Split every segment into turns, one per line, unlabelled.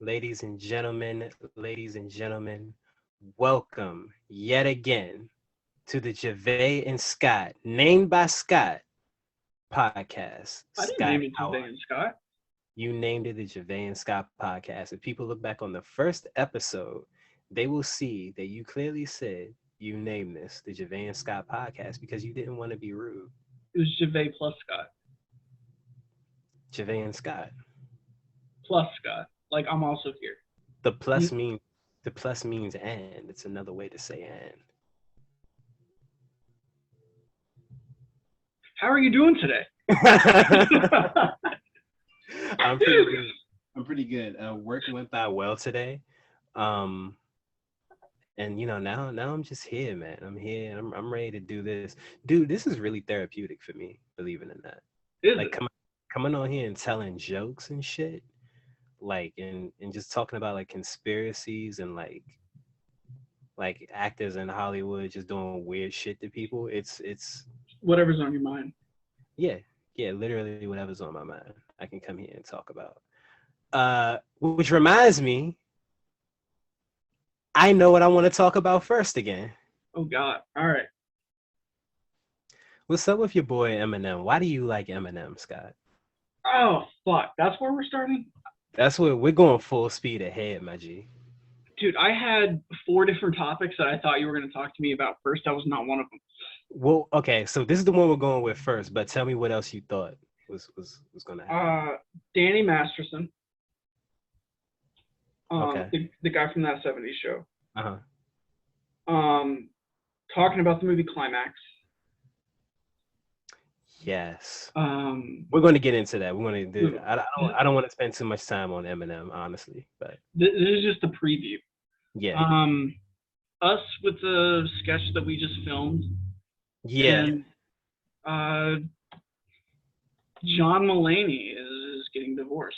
ladies and gentlemen, welcome yet again to the Javae and Scott, named by Scott podcast.
I didn't
Scott,
name it
how
Javae
are
and Scott.
you? You named it the Javae and Scott podcast. If people look back on the first episode, they will see that you clearly said you named this the Javae and Scott podcast because you didn't want to be rude.
It was Javae plus Scott.
Javae and Scott.
Plus Scott. Like, I'm also here.
The
You,
plus means the plus means and. It's another way to say and.
how are you doing today?
I'm pretty good. I'm pretty good. Work went by well today. Um, and now I'm just here, man. I'm here. I'm ready to do this, dude. This is really therapeutic for me. Believe it or not,
Is
like
it?
coming on here and telling jokes and shit, like and just talking about like conspiracies and like actors in Hollywood just doing weird shit to people. It's
Whatever's on your mind.
yeah, yeah, literally whatever's on my mind, I can come here and talk about. Which reminds me, I know what I want to talk about first again.
Oh, God. All right.
What's up with your boy Eminem? Why do you like Eminem, Scott?
Oh, fuck. That's where we're starting?
That's what we're going full speed ahead, my G.
Dude, I had four different topics that I thought you were going to talk to me about first. That was not one of them.
Well, okay, so this is the one we're going with first, but tell me what else you thought was going to happen.
Danny Masterson,
Okay.
the guy from that 70s show,
Uh-huh.
um, talking about the movie Climax.
Yes.
Um,
We're going to get into that. We're going to do.
th-
I don't want to spend too much time on Eminem, honestly, but
this is just a preview.
yeah,
Um, us with the sketch that we just filmed,
yeah.
and uh, John Mulaney is getting divorced.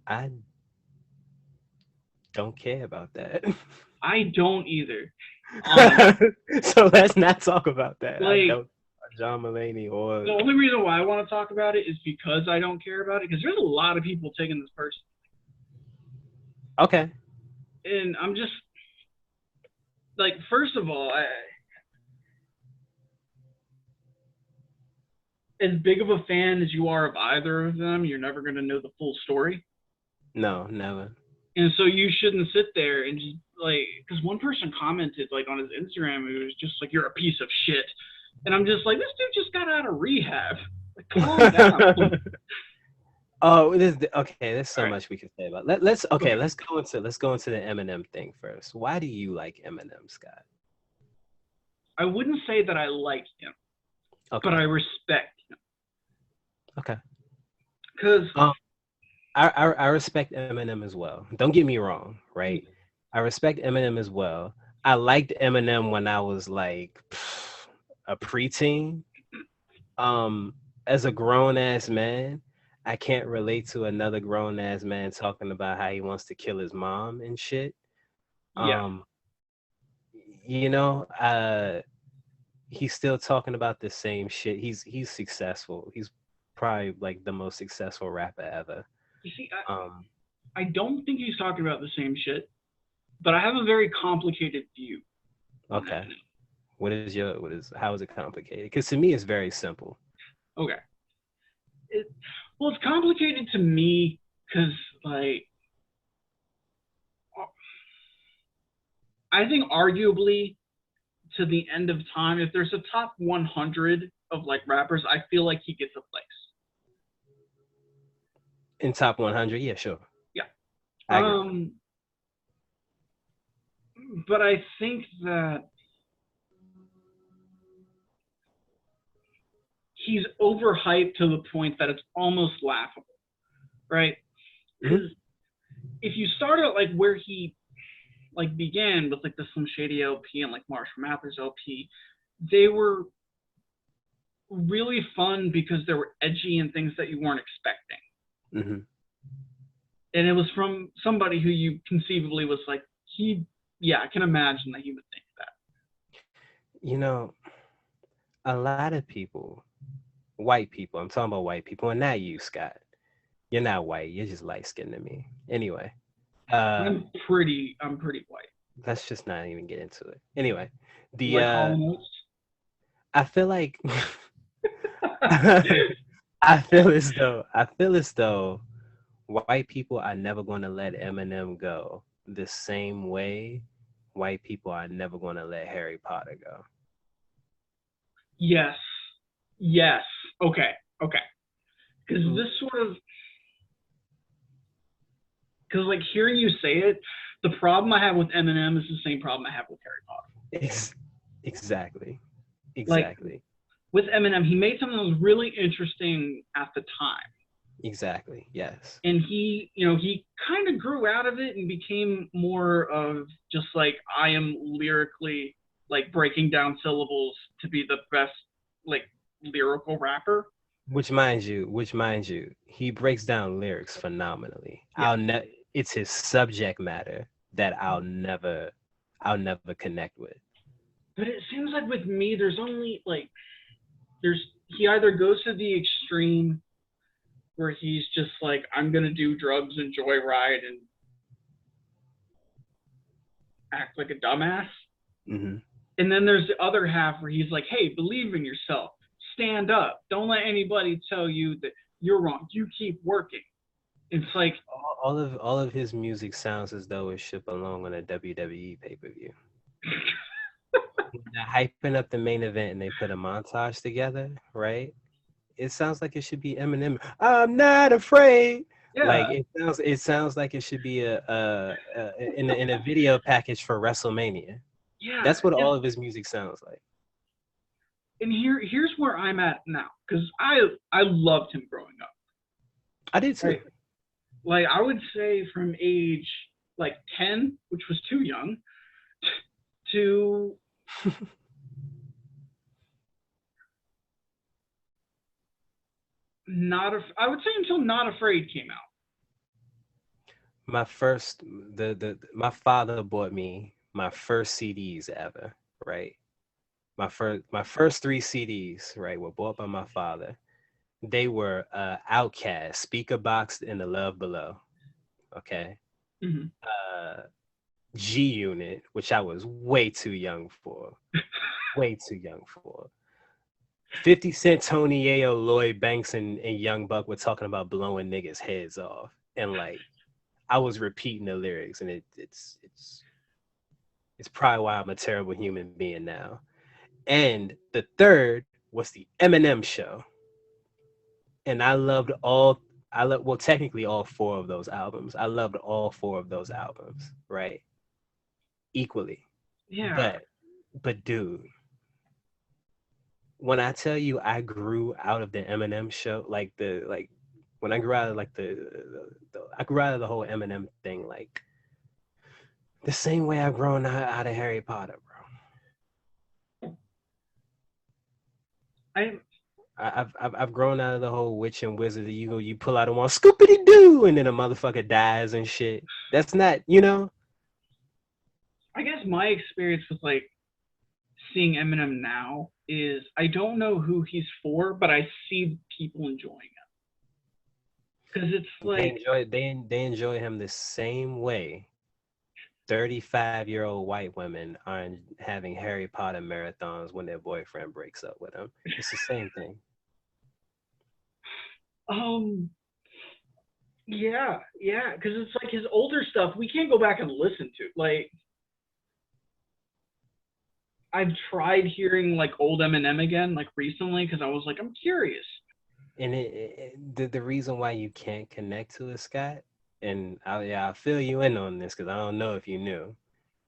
I don't care about that.
I don't either. Um,
So let's not talk about that. I
like,
don't. John Mulaney or
the only reason why I want to talk about it is because I don't care about it, because there's a lot of people taking this person.
okay.
And I'm just, like, first of all, as big of a fan as you are of either of them, you're never going to know the full story.
No, never.
And so you shouldn't sit there and just, like, because one person commented, like, on his Instagram, it was just like, you're a piece of shit. And I'm just like, this dude just got out of rehab. Like, calm down.
Oh, okay. There's so
All right.
much we can say about. Let's okay.
Okay.
Let's go into the Eminem thing first. Why do you like Eminem, Scott?
I wouldn't say that I like him, but
Okay,
I respect him.
okay.
Because,
Um, I respect Eminem as well. Don't get me wrong, right? I respect Eminem as well. I liked Eminem when I was like a preteen. As a grown ass man, I can't relate to another grown ass man talking about how he wants to kill his mom and shit.
yeah,
Um, you know, he's still talking about the same shit. He's successful. He's probably like the most successful rapper ever.
you see,
Um,
I don't think he's talking about the same shit, but I have a very complicated view on
okay.
Eminem.
How is it complicated? Because to me, it's very simple.
Okay. It, well, it's complicated to me because, like, I think arguably to the end of time, if there's a top 100 of, like, rappers, I feel like he gets a place.
In top 100, yeah, sure.
Yeah.
I agree.
But I think that he's overhyped to the point that it's almost laughable, right?
Mhm.
Because if you start out like where he like began with like the Slim Shady LP and like Marshall Mathers LP, they were really fun because they were edgy and things that you weren't expecting.
Mhm.
And it was from somebody who you conceivably was like, I can imagine that he would think that.
You know, a lot of people, white people, I'm talking about white people, and not you, Scott. You're not white. You're just light skinned to me. Anyway, uh,
I'm pretty white.
let's just not even get into it. Anyway,
You
the
like Hall and
I feel like
Oates?
I feel as though white people are never going to let Eminem go the same way white people are never going to let Harry Potter go.
Yes. Yes. Okay. Okay. Because
Mm,
this sort of, because like hearing you say it, the problem I have with Eminem is the same problem I have with Harry Potter.
ex- exactly.
Like
Exactly.
with Eminem, he made something that was really interesting at the time.
Exactly. Yes.
And he kind of grew out of it and became more of just like I am lyrically like breaking down syllables to be the best like lyrical rapper.
Which mind you, he breaks down lyrics phenomenally.
Yes.
It's his subject matter that I'll never connect with.
But it seems like with me, there's only like there's he either goes to the extreme where he's just like I'm gonna do drugs and joyride and act like a dumbass,
Hmm.
and then there's the other half where he's like, hey, believe in yourself, stand up, don't let anybody tell you that you're wrong, you keep working. It's like
All of his music sounds as though it should belong on a WWE pay per view. They're hyping up the main event and they put a montage together, right? It sounds like it should be Eminem. I'm not afraid.
yeah,
Like it sounds like it should be in a video package for WrestleMania.
yeah.
That's what all of his music sounds like.
And here's where I'm at now because I loved him growing up.
I did too.
Right, like I would say from age like 10, which was too young, to I would say until Not Afraid came out.
My first my father bought me my first CDs ever, right? My first three CDs, right, were bought by my father. They were Outcast, Speaker Boxed, and The Love Below. Okay.
Mm-hmm.
Uh G Unit, which I was way too young for. Way too young for. 50 Cent, Tony Ayo, Lloyd Banks, and Young Buck were talking about blowing niggas' heads off. And like I was repeating the lyrics, and it's probably why I'm a terrible human being now. And the third was the Eminem show, and well, technically all four of those albums. I loved all four of those albums, right, equally.
Yeah,
But dude, when I tell you I grew out of the Eminem show, like when I grew out of like I grew out of the whole Eminem thing, like the same way I've grown out of Harry Potter,
I
I've grown out of the whole witch and wizard. You pull out a wand, scoopity doo, and then a motherfucker dies and shit. That's not,
I guess my experience with like seeing Eminem now is I don't know who he's for, but I see people enjoying it because it's like
they enjoy him the same way 35-year-old white women are having Harry Potter marathons when their boyfriend breaks up with them. It's the same thing.
um yeah because it's like his older stuff we can't go back and listen to like I've tried hearing like old Eminem again like recently because I was like I'm curious.
And the reason why you can't connect to it, Scott, and I'll fill you in on this because I don't know if you knew.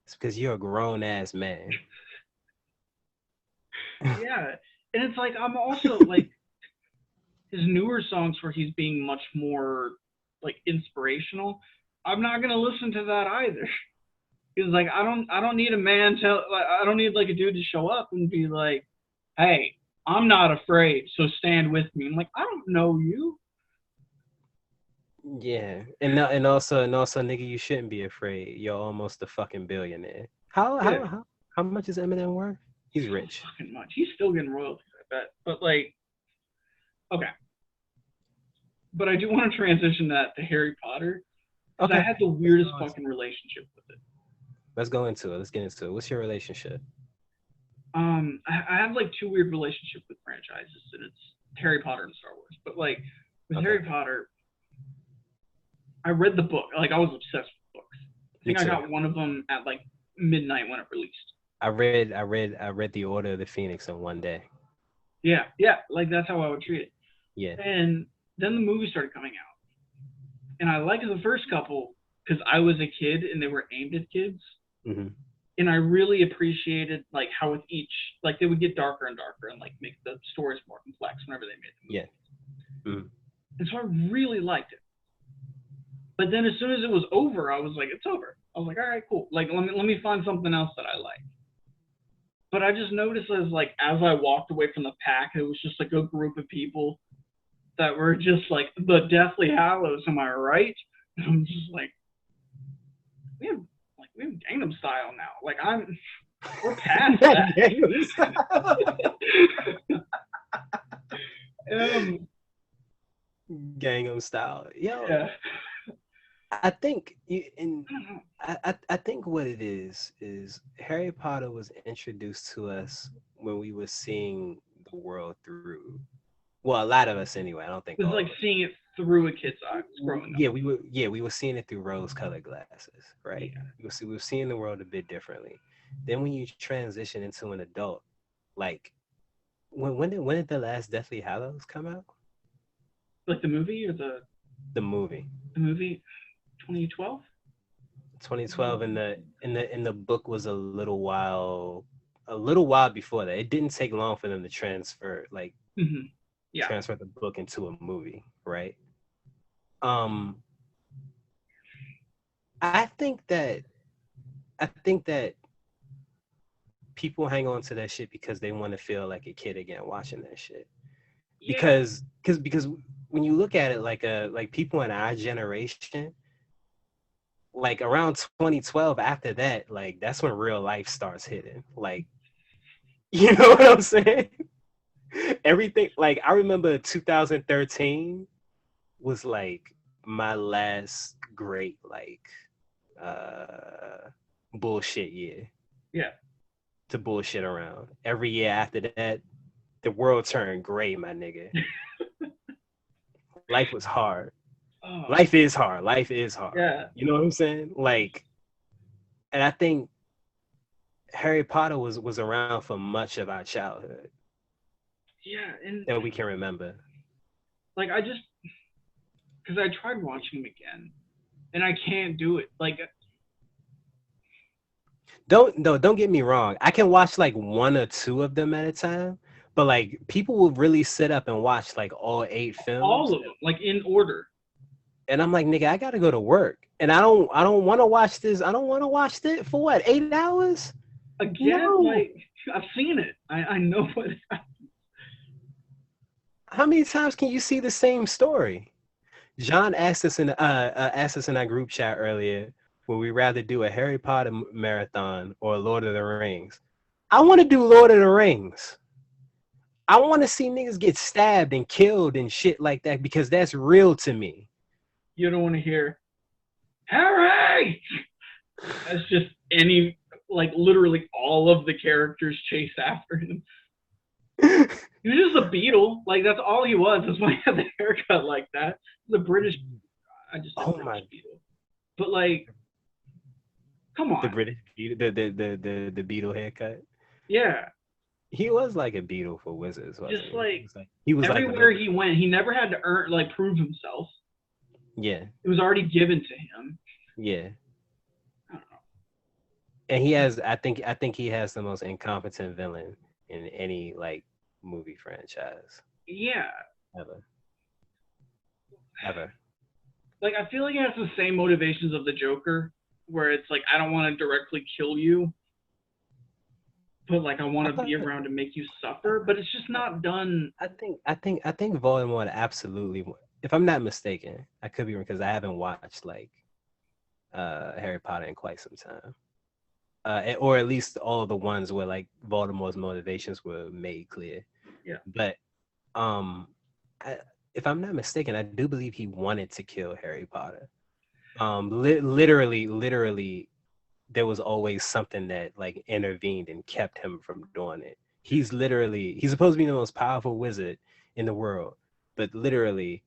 It's because you're a grown ass man.
Yeah, and it's like I'm also like his newer songs where he's being much more like inspirational. I'm not gonna listen to that either. Because like I don't need a man tell like I don't need like a dude to show up and be like, hey, I'm not afraid, so stand with me. I'm like I don't know you.
Yeah, and also, nigga, you shouldn't be afraid. You're almost a fucking billionaire.
Yeah,
How much is Eminem worth? He's
so
rich.
fucking much. He's still getting royalties, I bet. But like, okay, but I do want to transition that to Harry Potter because I
Okay,
had the
let's
weirdest
go into
fucking relationship with it.
let's go into it. Let's get into it. What's your relationship?
I have like two weird relationships with franchises, and it's Harry Potter and Star Wars. But like with
Okay,
Harry Potter, I read the book. Like I was obsessed with books. I
me
think I
too.
got one of them at like midnight when it released.
I read the Order of the Phoenix in one day.
Yeah, yeah, like that's how I would treat it.
Yeah.
And then the movie started coming out, and I liked the first couple because I was a kid and they were aimed at kids,
Hmm.
and I really appreciated like how with each like they would get darker and darker and like make the stories more complex whenever they made the
Yeah.
movie.
Mhm.
And so I really liked it. But then as soon as it was over, I was like, it's over. I was like, all right, cool. Like let me find something else that I like. But I just noticed as I walked away from the pack, it was just like a group of people that were just like the Deathly Hallows. Am I right? And I'm just like, we have we have Gangnam Style now. We're past that.
Gangnam Style.
um,
Gangnam Style. Yo,
yeah,
I think you and
I don't know.
I think what it is Harry Potter was introduced to us when we were seeing the world through. Well, a lot of us anyway. I don't think
It was
all
like
of us.
seeing it through a kid's eyes growing up.
Yeah, we were seeing it through rose-colored glasses, right?
Yeah,
We were seeing the world a bit differently. Then when you transition into an adult, like when did the last Deathly Hallows come out?
like the movie or the
The movie.
the movie 2012.
2012, and the book was a little while before that. It didn't take long for them to
Mm-hmm. Yeah,
transfer the book into a movie, right? Um, I think that I think that people hang on to that shit because they want to feel like a kid again watching that shit.
yeah.
Because when you look at it like people in our generation, like around 2012, after that, like that's when real life starts hitting. Like, you know what I'm saying? Everything, like I remember 2013 was like my last great uh bullshit year
Yeah.
to bullshit around. Every year after that, the world turned gray, my nigga. Life was hard.
Oh,
Life is hard. Life is hard.
yeah.
You know what I'm saying? Like, and I think Harry Potter was around for much of our childhood
Yeah, and
that we can remember.
like I just because I tried watching them again and I can't do it. Like
Don't get me wrong. I can watch like one or two of them at a time, but like people will really sit up and watch like all 8 films,
all of them, like in order.
and I'm like, nigga, I gotta go to work, and I don't want to watch this. I don't want to watch it for what, 8 hours?
Again,
No.
like I've seen it. I know what.
How many times can you see the same story? John asked us in our group chat earlier, would we rather do a Harry Potter marathon or a Lord of the Rings? I want to do Lord of the Rings. I want to see niggas get stabbed and killed and shit like that because that's real to me.
You don't want to hear Harry. That's just any like literally all of the characters chase after him. He was just a beetle. Like that's all he was. That's why he had the haircut like that. The British. I just said
Oh
British
my!
beetle. But like, come
The
on.
British beetle, the beetle haircut.
Yeah.
He was like a beetle for wizards,
Just
wasn't he?
like
He was like a
everywhere
wizard.
he went, he never had to earn like prove himself.
Yeah,
It was already given to him.
yeah.
I don't know.
And he has. I think he has the most incompetent villain in any like movie franchise
Yeah.
ever, ever.
Like I feel like it has the same motivations of the Joker, where it's like I don't want to directly kill you, but like I
I
want to be
thought.
around to make you
I
suffer. But it's just not done.
I think Voldemort absolutely. If I'm not mistaken, I could be wrong because I haven't watched like Harry Potter in quite some time. Or at least all of the ones where like Voldemort's motivations were made clear.
Yeah.
But um, I, if I'm not mistaken, I do believe he wanted to kill Harry Potter. Literally, there was always something that like intervened and kept him from doing it. He's supposed to be the most powerful wizard in the world, but literally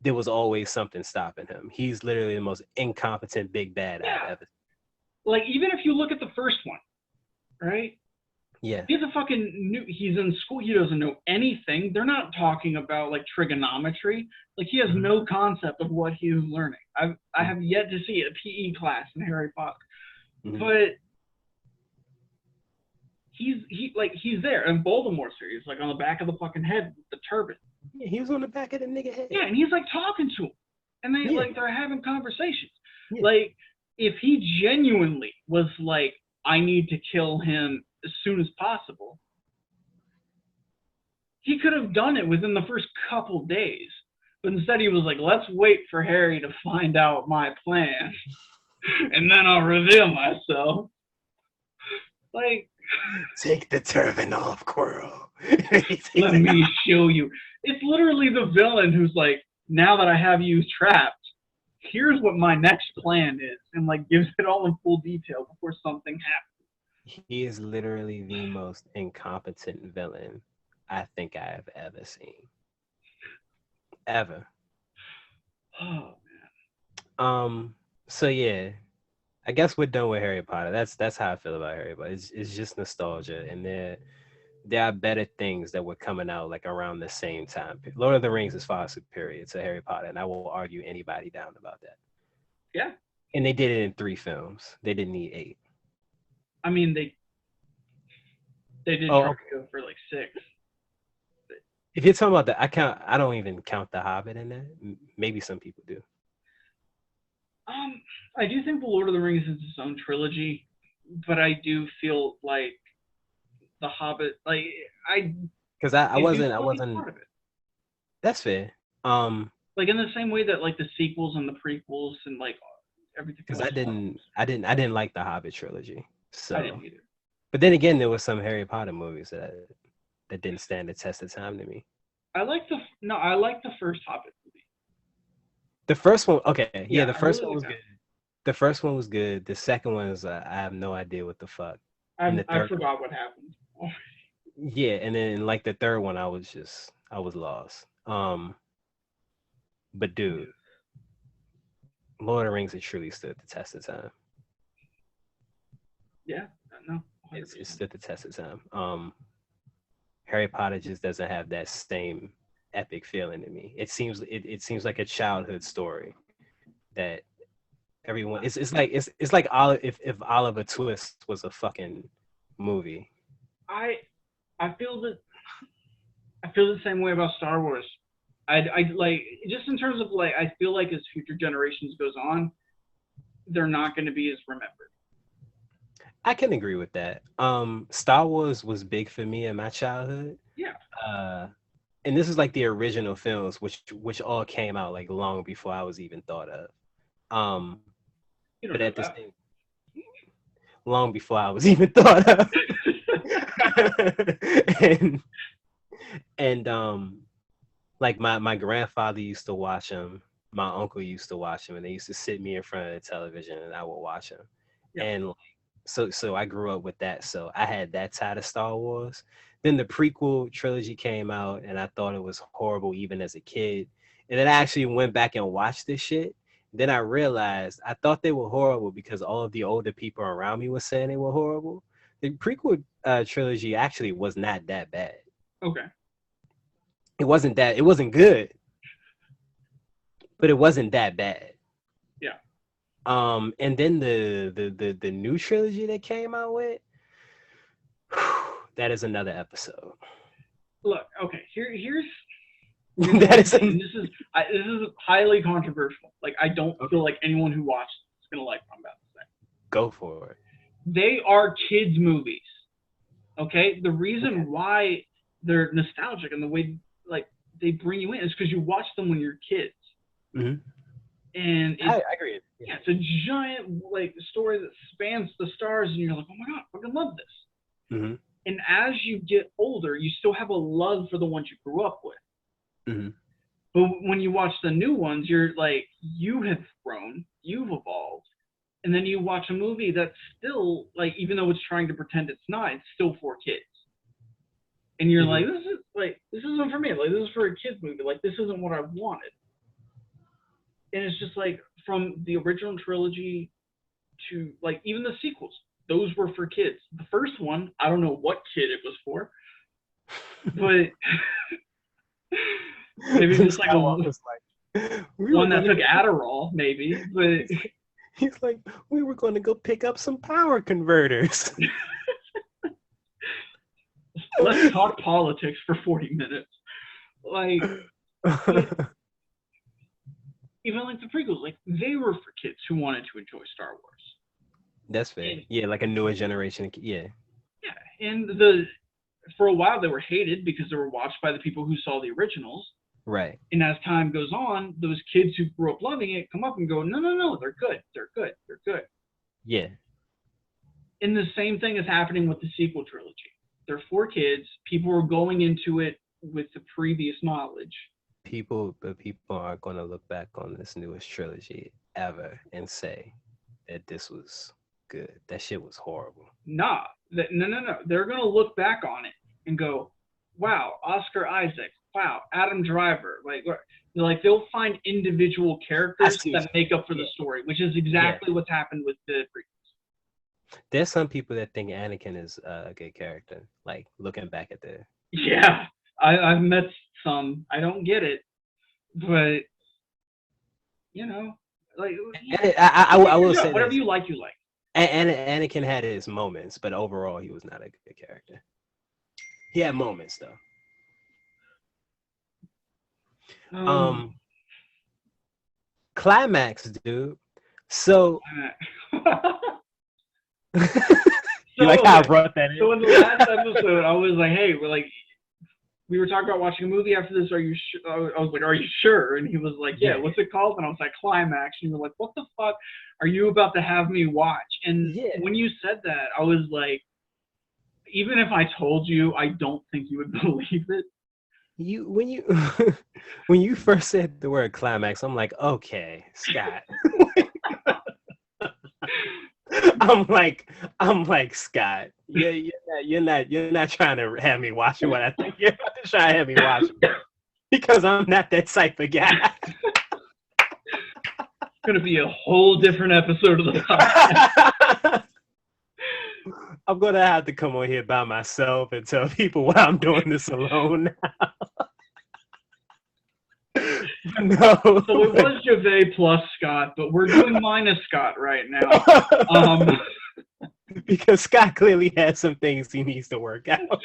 there was always something stopping him. He's literally the most incompetent big bad I've
Yeah.
ever.
Like even if you look at the first one, right?
Yeah.
He's a fucking new. He's in school. He doesn't know anything. They're not talking about like trigonometry. Like he has
Mhm.
no concept of what he's learning. I have yet to see a PE class in Harry Potter,
Mhm.
but he's there in Voldemort series, like on the back of the fucking head with the turban.
Yeah, he was on the back of the nigga head.
Yeah, and he's like talking to him, and they
Yeah.
like they're having conversations.
Yeah.
Like if he genuinely was like, I need to kill him as soon as possible, he could have done it within the first couple days. But instead, he was like, let's wait for Harry to find out my plan, and then I'll reveal myself. Like,
Take the turban off, Quirrell.
let me show you. It's literally the villain who's like, now that I have you trapped, here's what my next plan is, and like gives it all in full detail before something happens.
He is literally the most incompetent villain I think I have ever seen. Ever.
Oh,
Um, so yeah, I guess we're done with Harry Potter. That's how I feel about Harry Potter. It's just nostalgia, and there are better things that were coming out like around the same time. Lord of the Rings is far superior to Harry Potter, and I will argue anybody down about that.
yeah.
And they did it in 3 films. They didn't need 8.
I mean, they did try
Oh,
to go for like 6.
if you're talking about the, I don't even count the Hobbit in that. Maybe some people do.
I do think the Lord of the Rings is its own trilogy, but I do feel like the Hobbit, like
Because I
still be
wasn't.
part of it.
That's fair.
Like in the same way that like the sequels and the prequels and like everything
Because
else.
I didn't like the Hobbit trilogy.
I
So,
didn't either.
but then again, there was some Harry Potter movies that didn't stand the test of time to me.
I like the first Hobbit movie.
The first one, okay, yeah,
Yeah,
the
I
first
really
one
like
was
that.
good. The first one was good. The second one is I have no idea what the fuck. And the
I
third one,
forgot what happened.
yeah, and then like the third one, I was lost. But dude, Lord of the Rings it truly stood the test of time.
Yeah, no,
It
100%.
stood the test of time. Harry Potter just doesn't have that same epic feeling to me. It seems like a childhood story that everyone it's like if Oliver Twist was a fucking movie.
I I feel that I feel the same way about Star Wars. I like just in terms of like I feel like as future generations goes on, they're not going to be as remembered.
I can agree with that. Star Wars was big for me in my childhood.
Yeah,
Uh and this is like the original films which all came out like long before I was even thought of. Um
you
but
don't know
at the
that.
same long before I was even thought of. and and like my grandfather used to watch them, my uncle used to watch them, and they used to sit me in front of the television and I would watch them.
Yeah,
And like, so I grew up with that, so I had that side of Star Wars. Then the prequel trilogy came out and I thought it was horrible even as a kid, and then I actually went back and watched this shit. Then I realized I thought they were horrible because all of the older people around me were saying they were horrible. The prequel trilogy actually was not that bad.
okay.
It wasn't good, but it wasn't that bad.
Yeah.
And then the new trilogy that came out with, that is another episode.
Look, okay. Here's
That
my
is
thing, and this is highly controversial. Like I don't
okay.
feel like anyone who watches is gonna like what I'm about to say.
Go for it.
They are kids movies. Okay, the reason
Okay.
why they're nostalgic and the way like they bring you in is because you watch them when you're kids,
Hmm.
and it's
I agree. Yeah.
yeah, it's a giant like story that spans the stars, and you're like, oh my god, I fucking love this.
Hmm.
And as you get older, you still have a love for the ones you grew up with.
Hmm.
But when you watch the new ones, you're like, you have grown, you've evolved, and then you watch a movie that's still like, even though it's trying to pretend it's not, it's still for kids. And you're like, this isn't for me. Like, this is for a kids movie. Like, this isn't what I wanted. And it's just like, from the original trilogy to like even the sequels, those were for kids. The first one, I don't know what kid it was for, but maybe it's like one that took Adderall, maybe. But
he's like, we were going to go pick up some power converters.
Let's talk politics for 40 minutes. Like, even like the prequels, like they were for kids who wanted to enjoy Star Wars.
That's fair. And, yeah, like a newer generation. Yeah.
Yeah, and for a while they were hated because they were watched by the people who saw the originals.
Right.
And as time goes on, those kids who grew up loving it come up and go, no, they're good. They're good. They're good.
Yeah.
And the same thing is happening with the sequel trilogy. They're for kids. People are going into it with the previous knowledge.
People aren't going to look back on this newest trilogy ever and say that this was good. That shit was horrible.
No. They're going to look back on it and go, wow, Oscar Isaac. Wow, Adam Driver. Like they'll find individual characters that make up for the story, which is exactly what's happened with the prequels.
There's some people that think Anakin is a good character, like looking back at the...
Yeah, I've met some. I don't get it, but, you know, like...
I will say
whatever you like, you like.
And Anakin had his moments, but overall, he was not a good character. He had moments, though. Climax, dude. So... You like how I brought that in?
So in the last episode, I was like, hey, we were talking about watching a movie after this. Are you sure? I was like, are you sure? And he was like, yeah, what's it called? And I was like, Climax. And you were like, what the fuck are you about to have me watch? And when you said that, I was like, even if I told you, I don't think you would believe it.
When you first said the word climax, I'm like, okay, Scott. I'm like Scott. Yeah, you're not trying to have me watching what I think you're about to try to have me watch, because I'm not that type of guy.
It's gonna be a whole different episode of the podcast.
I'm gonna have to come on here by myself and tell people why I'm doing this alone now. No.
So it was Javae plus Scott, but we're doing minus Scott right now.
Because Scott clearly has some things he needs to work out.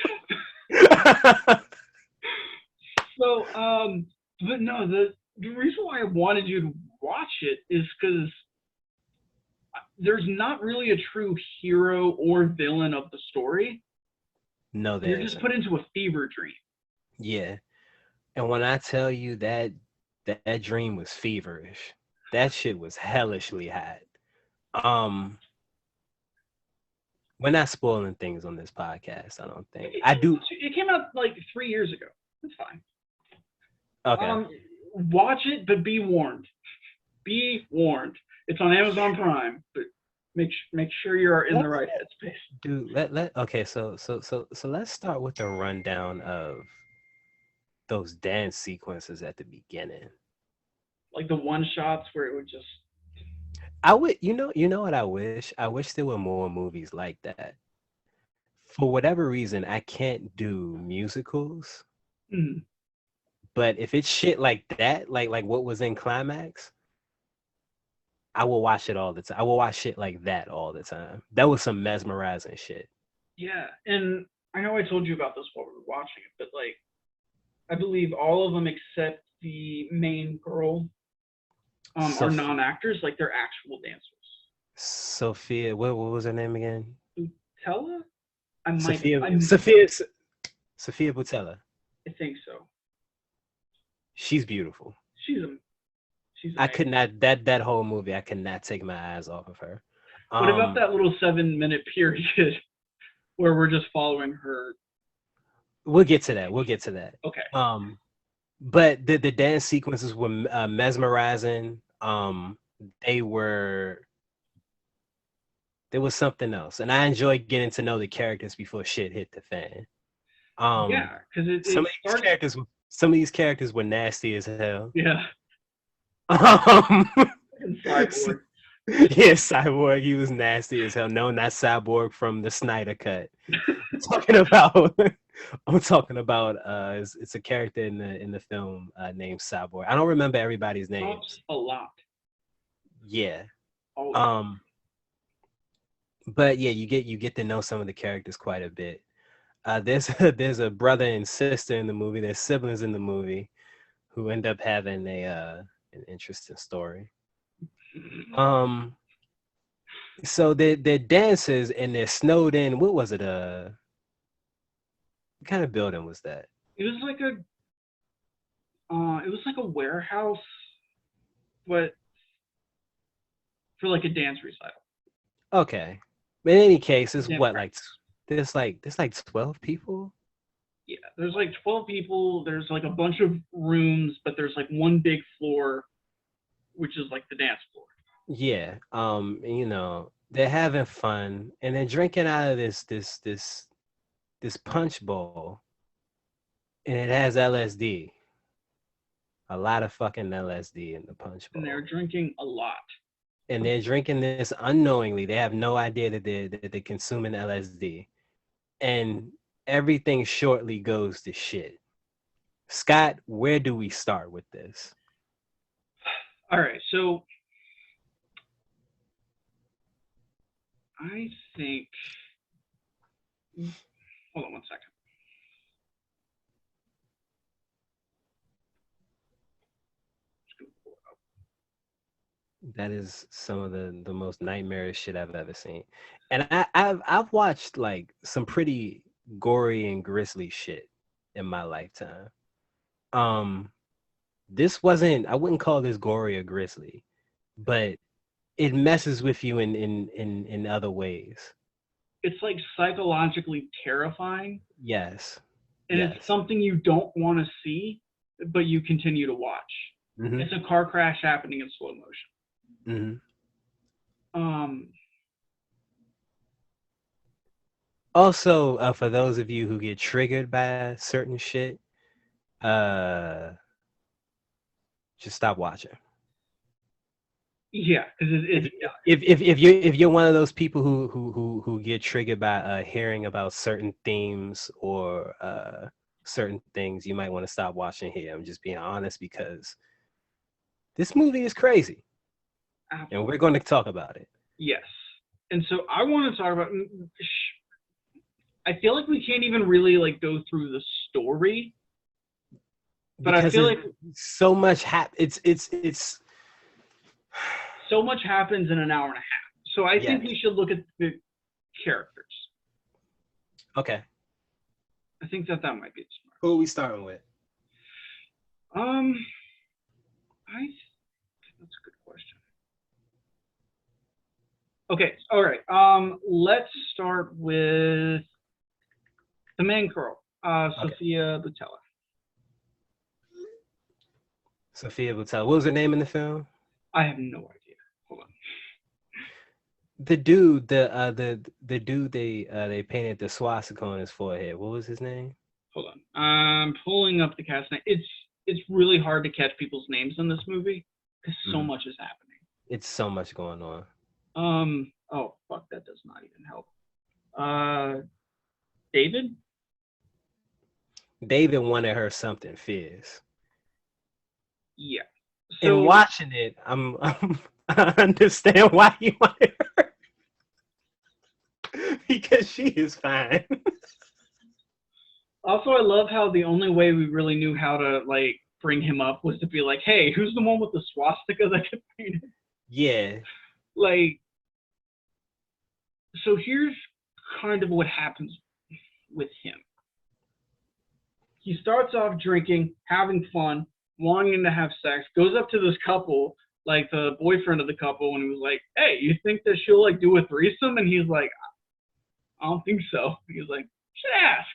So, but no, the reason why I wanted you to watch it is because there's not really a true hero or villain of the story.
No,
you're just put into a fever dream.
Yeah. And when I tell you that dream was feverish, that shit was hellishly hot. We're not spoiling things on this podcast, I don't think.
It came out like 3 years ago. It's fine.
Okay.
Watch it, but be warned. Be warned. It's on Amazon Prime, but make sure you're in the right headspace.
Dude, okay, so let's start with a rundown of those dance sequences at the beginning.
Like the one shots where it would just...
I would, you know what I wish? I wish there were more movies like that. For whatever reason, I can't do musicals.
Mm-hmm.
But if it's shit like that, like what was in Climax, I will watch it all the time. I will watch shit like that all the time. That was some mesmerizing shit.
Yeah, and I know I told you about this while we were watching it, but like, I believe all of them except the main girl are non-actors, like they're actual dancers.
Sophia, what was her name again?
Butella?
Sophia Butella.
I think so.
She's beautiful.
She's
I could not, that whole movie, I could not take my eyes off of her.
What about that little 7-minute period where we're just following her?
We'll get to that.
Okay.
but the dance sequences were mesmerizing. They were there was something else, and I enjoyed getting to know the characters before shit hit the fan. Um,
Yeah, because it starts.
some of these characters were nasty as hell.
Yeah,
Um,
and Cyborg.
yeah, Cyborg, he was nasty as hell. No, not Cyborg from the Snyder cut. I'm talking about I'm talking about it's a character in the film named Cyborg. I don't remember everybody's
Talks
names.
a lot.
Yeah.
Always.
Um but yeah, you get to know some of the characters quite a bit. There's there's a brother and sister in the movie. There's siblings in the movie who end up having a an interesting story. Um so they're dancers and they're snowed in. What was it? What kind of building was that?
It was like a it was like a warehouse, but for like a dance recital.
Okay. But in any case, it's
Dance
what
practice.
there's like 12 people?
Yeah, there's like 12 people. There's like a bunch of rooms, but there's like one big floor, which is like the dance floor.
Yeah. You know, they're having fun and they're drinking out of this punch bowl and it has LSD. A lot of fucking LSD in the punch
And they're
bowl.
drinking a lot.
And they're drinking this unknowingly. They have no idea that they're consuming LSD. And everything shortly goes to shit. Scott, where do we start with this?
All right, so I think. Hold on one second.
That is some of the most nightmarish shit I've ever seen. And I've watched like some pretty gory and grisly shit in my lifetime. Um this wasn't I wouldn't call this gory or grisly, but it messes with you in other ways.
It's like psychologically terrifying,
Yes.
and it's
Yes.
something you don't want to see, but you continue to watch.
Mm-hmm.
It's a car crash happening in slow motion.
Mm-hmm.
Um,
Also, for those of you who get triggered by certain shit, uh, just stop watching.
yeah, because
If,
it's
if you're one of those people who get triggered by hearing about certain themes or certain things, you might want to stop watching here. I'm just being honest because this movie is crazy, and
absolutely
we're going to talk about it
yes. And so I want to talk about. I feel like we can't even really like go through the story, but I
because
feel like
so much it's
so much happens in an hour and a half. So I think
yes.
we should look at the characters.
Okay.
I think that might be smart.
Who are we starting with?
I that's a good question. Okay, all right. Let's start with the main girl,
Okay.
Sophia Boutella.
Sophia Boutella. What was her name in the film?
I have no idea. Hold on.
The dude, the dude they painted the swastika on his forehead. What was his name?
Hold on. I'm pulling up the cast name. It's really hard to catch people's names in this movie because so much is happening.
It's so much going on.
Oh fuck, that does not even help. David.
David wanted her something fierce.
Yeah.
So, in watching it, I understand why he wanted her because she is fine.
Also, I love how the only way we really knew how to like bring him up was to be like, "Hey, who's the one with the swastika that gets painted?"
Yeah.
Like, so here's kind of what happens with him. He starts off drinking, having fun, wanting to have sex, goes up to this couple, like the boyfriend of the couple, and he was like, "Hey, you think that she'll like do a threesome?" And he's like, "I don't think so." He's like, "You should ask."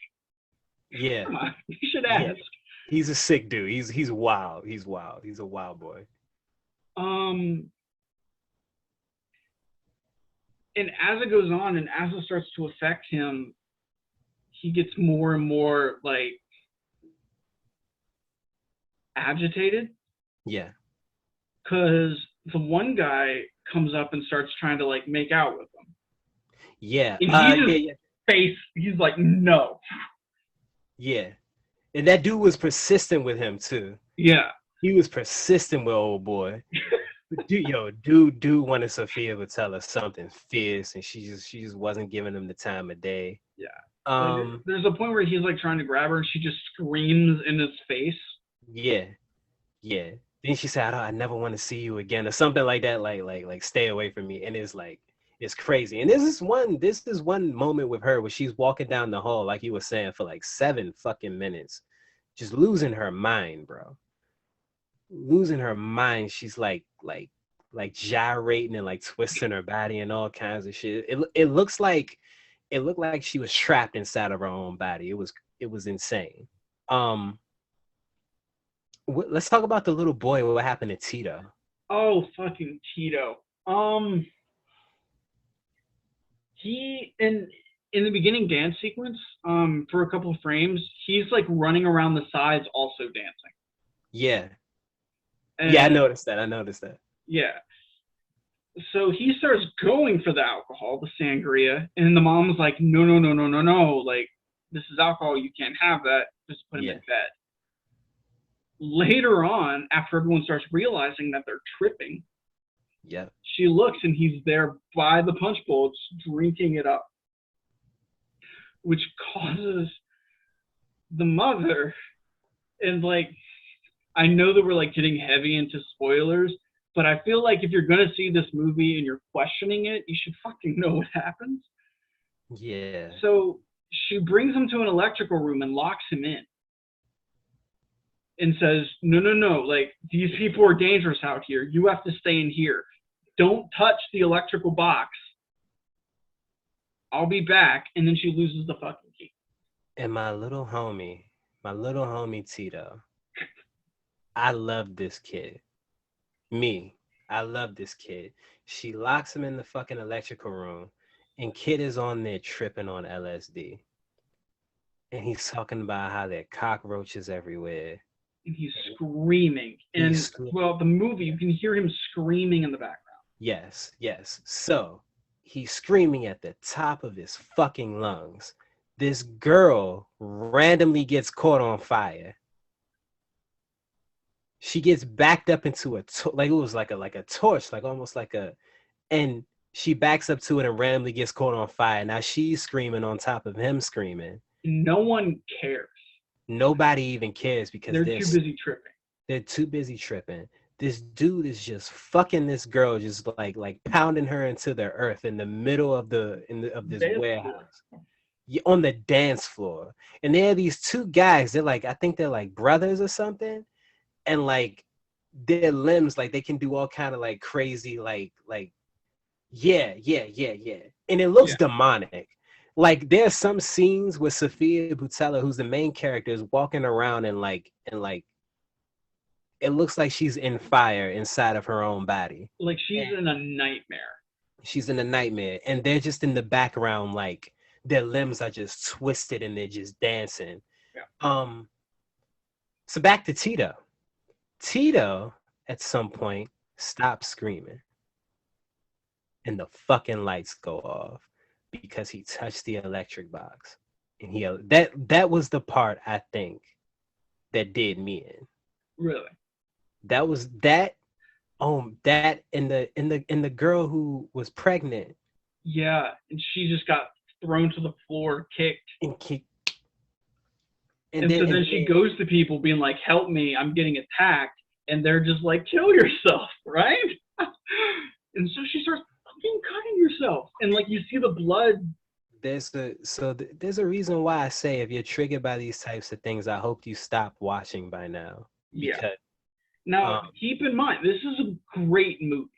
Yeah.
Come on, you should ask.
He's a sick dude. He's wild. He's wild. He's a wild boy.
Um, and as it goes on, and as it starts to affect him, he gets more and more like agitated
Yeah.
because the one guy comes up and starts trying to like make out with him,
Yeah.
and he
Yeah.
just
Yeah.
he's like, no.
Yeah. And that dude was persistent with him too.
Yeah.
He was persistent with old boy. Dude wanted Sophia to tell her something fierce, and she just wasn't giving him the time of day.
Yeah. Like,
Um.
there's a point where he's like trying to grab her, and she just screams in his face.
Yeah. Yeah. Then she said, "I never want to see you again," or something like that. Like, stay away from me. And it's like, it's crazy. And this is one moment with her where she's walking down the hall, like you were saying, for like 7 fucking minutes, just losing her mind, bro. Losing her mind. She's like gyrating and like twisting her body and all kinds of shit. It looked like she was trapped inside of her own body. It was insane. Um, let's talk about the little boy. What happened to Tito?
Oh, fucking Tito. He in the beginning dance sequence, for a couple of frames, he's like running around the sides, also dancing.
Yeah,
And,
yeah, I noticed that. I noticed that.
yeah. So he starts going for the alcohol, the sangria, and the mom's like, no, no, no, no, no, no. Like, this is alcohol. You can't have that. Just put him in
Yeah,
bed. Later on, after everyone starts realizing that they're tripping,
yeah,
she looks and he's there by the punch bowl, just drinking it up, which causes the mother, and like, I know that we're like getting heavy into spoilers, but I feel like if you're gonna see this movie and you're questioning it, you should fucking know what happens.
yeah,
So she brings him to an electrical room and locks him in and says, no, no, no, like, these people are dangerous out here. You have to stay in here. Don't touch the electrical box. I'll be back. And then she loses the fucking key.
And my little homie Tito. I love this kid. I love this kid. She locks him in the fucking electrical room, and kid is on there tripping on LSD. And he's talking about how there are cockroaches everywhere.
And he's screaming. And, well, the movie, you can hear him screaming in the background.
Yes, yes. So he's screaming at the top of his fucking lungs. This girl randomly gets caught on fire. She gets backed up into like it was like a torch, like almost like and she backs up to it and randomly gets caught on fire. Now she's screaming on top of him screaming.
No one cares.
Nobody even cares because
they're too busy tripping.
They're too busy tripping. This dude is just fucking this girl, just like pounding her into the earth in the middle of this dance warehouse. On the dance floor. And there are these two guys, they're like, I think they're like brothers or something. And like their limbs, like they can do all kind of like crazy, yeah. And it looks demonic. Like there's some scenes with Sophia Boutella, who's the main character, is walking around and like it looks like she's in fire inside of her own body.
Like she's in a nightmare.
She's in a nightmare. And they're just in the background, like their limbs are just twisted and they're just dancing.
Yeah.
So back to Tito. Tito, at some point, stops screaming. And the fucking lights go off because he touched the electric box. And that was the part, I think, that did me in.
Really?
That was that. That and the girl who was pregnant.
Yeah, and she just got thrown to the floor, kicked. And then she goes to people being like, help me, I'm getting attacked. And they're just like, kill yourself, right? And so she starts fucking cutting herself. And like you see the blood.
There's a reason why I say if you're triggered by these types of things, I hope you stop watching by now.
Yeah. Now, keep in mind, this is a great movie.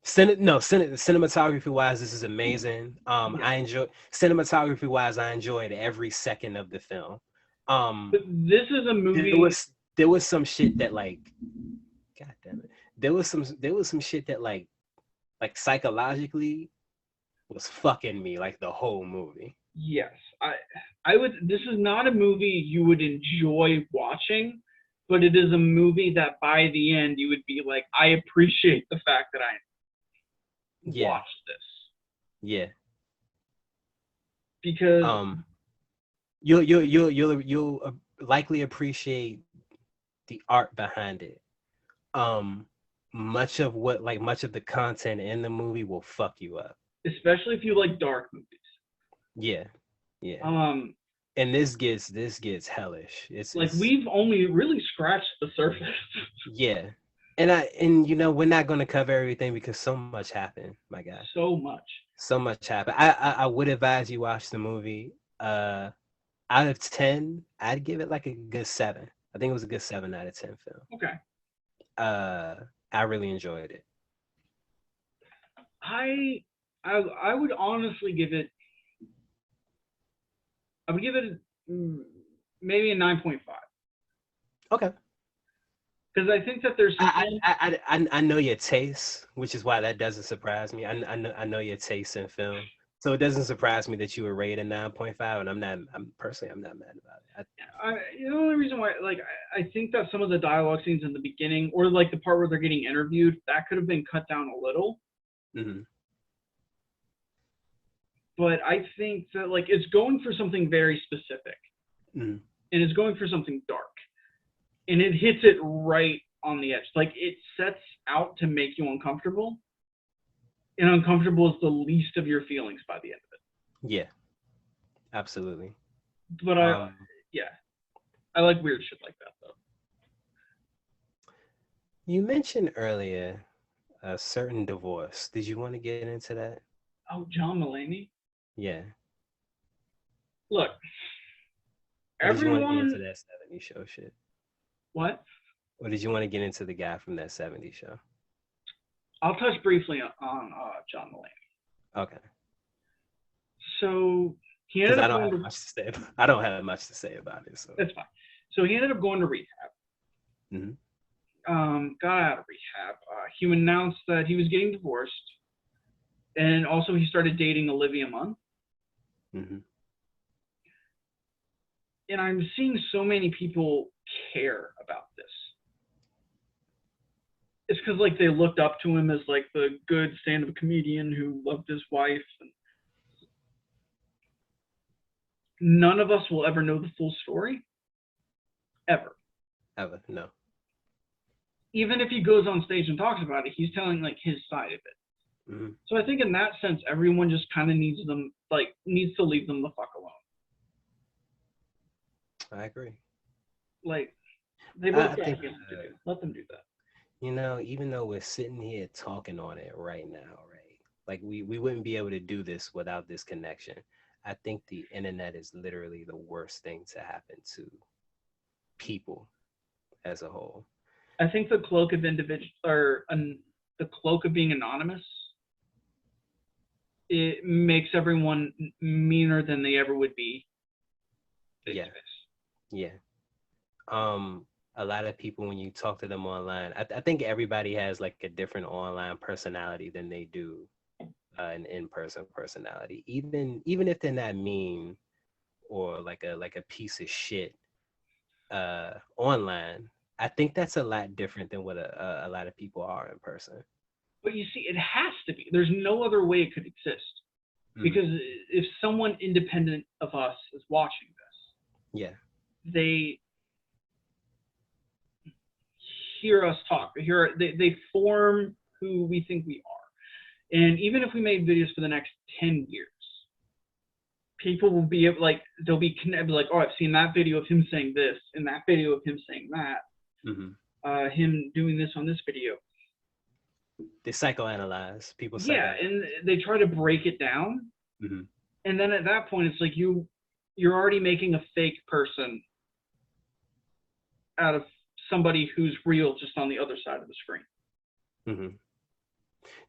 Cinematography wise, this is amazing. I enjoyed every second of the film. Um,
But this is a
there
movie.
was there was some shit that like, god damn it, there was some shit that like psychologically was fucking me like the whole movie.
Yes, I would. This is not a movie you would enjoy watching, but it is a movie that by the end you would be like, I appreciate the fact that I
Yeah,
watched this
yeah.
because
Um, you'll likely appreciate the art behind it. Um, much of the content in the movie will fuck you up.
especially if you like dark movies.
Yeah, yeah.
Um,
And this gets hellish.
like
It's
we've only really scratched the surface.
yeah. And we're not gonna cover everything because so much happened, my guy.
So much.
So much happened. I would advise you watch the movie. Out of 10, I'd give it like a good 7. I think it was a good 7 out of 10 film.
Okay.
Uh, I really enjoyed it.
I I would honestly give it. I would give it maybe a 9.5
Okay.
because I think that there's some.
I know your taste, which is why that doesn't surprise me. I know your taste in film, so it doesn't surprise me that you were rated 9.5, and I'm not mad about it.
The only reason why, like, I think that some of the dialogue scenes in the beginning, or like the part where they're getting interviewed, that could have been cut down a little.
Mm-hmm.
But I think that like it's going for something very specific,
Mm-hmm.
and it's going for something dark, and it hits it right on the edge. Like it sets out to make you uncomfortable, and uncomfortable is the least of your feelings by the end of
Yeah, absolutely.
it. But
Um,
yeah, I like weird shit like that though.
you mentioned earlier a certain divorce. Did you want to get into that?
Oh, John Mulaney.
Yeah.
Look,
Or did you want to get into
everyone.
that 70 show shit?
What?
Or did you want to get into the guy from that 70 show?
I'll touch briefly on John Mulaney.
Okay.
So he
Because
ended
I
up
don't
going
have
to.
much to say. I don't have much to say about it. So.
That's fine. So he ended up going to rehab.
Mm-hmm.
Got out of rehab. He announced that he was getting divorced, and also he started dating Olivia Munn.
Mm-hmm.
And I'm seeing so many people care about this. It's because like they looked up to him as like the good stand-up comedian who loved his wife. And none of us will ever know the full story, ever.
Ever? No.
Even if he goes on stage and talks about it, he's telling like his side of it.
Mm-hmm.
So I think in that sense, everyone just kind of needs to leave them the fuck alone.
I agree.
Like they both
I
got
think
things to do. Let them do that.
even though we're sitting here talking on it right now, right? Like we wouldn't be able to do this without this connection. I think the internet is literally the worst thing to happen to people as a whole.
I think the cloak of individual or the cloak of being anonymous, it makes everyone meaner than they ever would be face
Yeah,
to face.
yeah. A lot of people when you talk to them online, I think everybody has like a different online personality than they do an in-person personality. Even if they're not mean or like a piece of shit online, I think that's a lot different than what a lot of people are in person.
But you see, it has to be. There's no other way it could exist.
Mm,
Because if someone independent of us is watching
yeah,
this, they hear us talk. They form who we think we are. And even if we made videos for the next 10 years, people will be able, like, they'll be connected, like, oh, I've seen that video of him saying this, and that video of him saying that,
mm-hmm.
him doing this on this video.
They psychoanalyze people.
Yeah, and they try to break it down.
Mm-hmm.
And then at that point, it's like you're already making a fake person out of somebody who's real just on the other side of the screen.
Mm-hmm.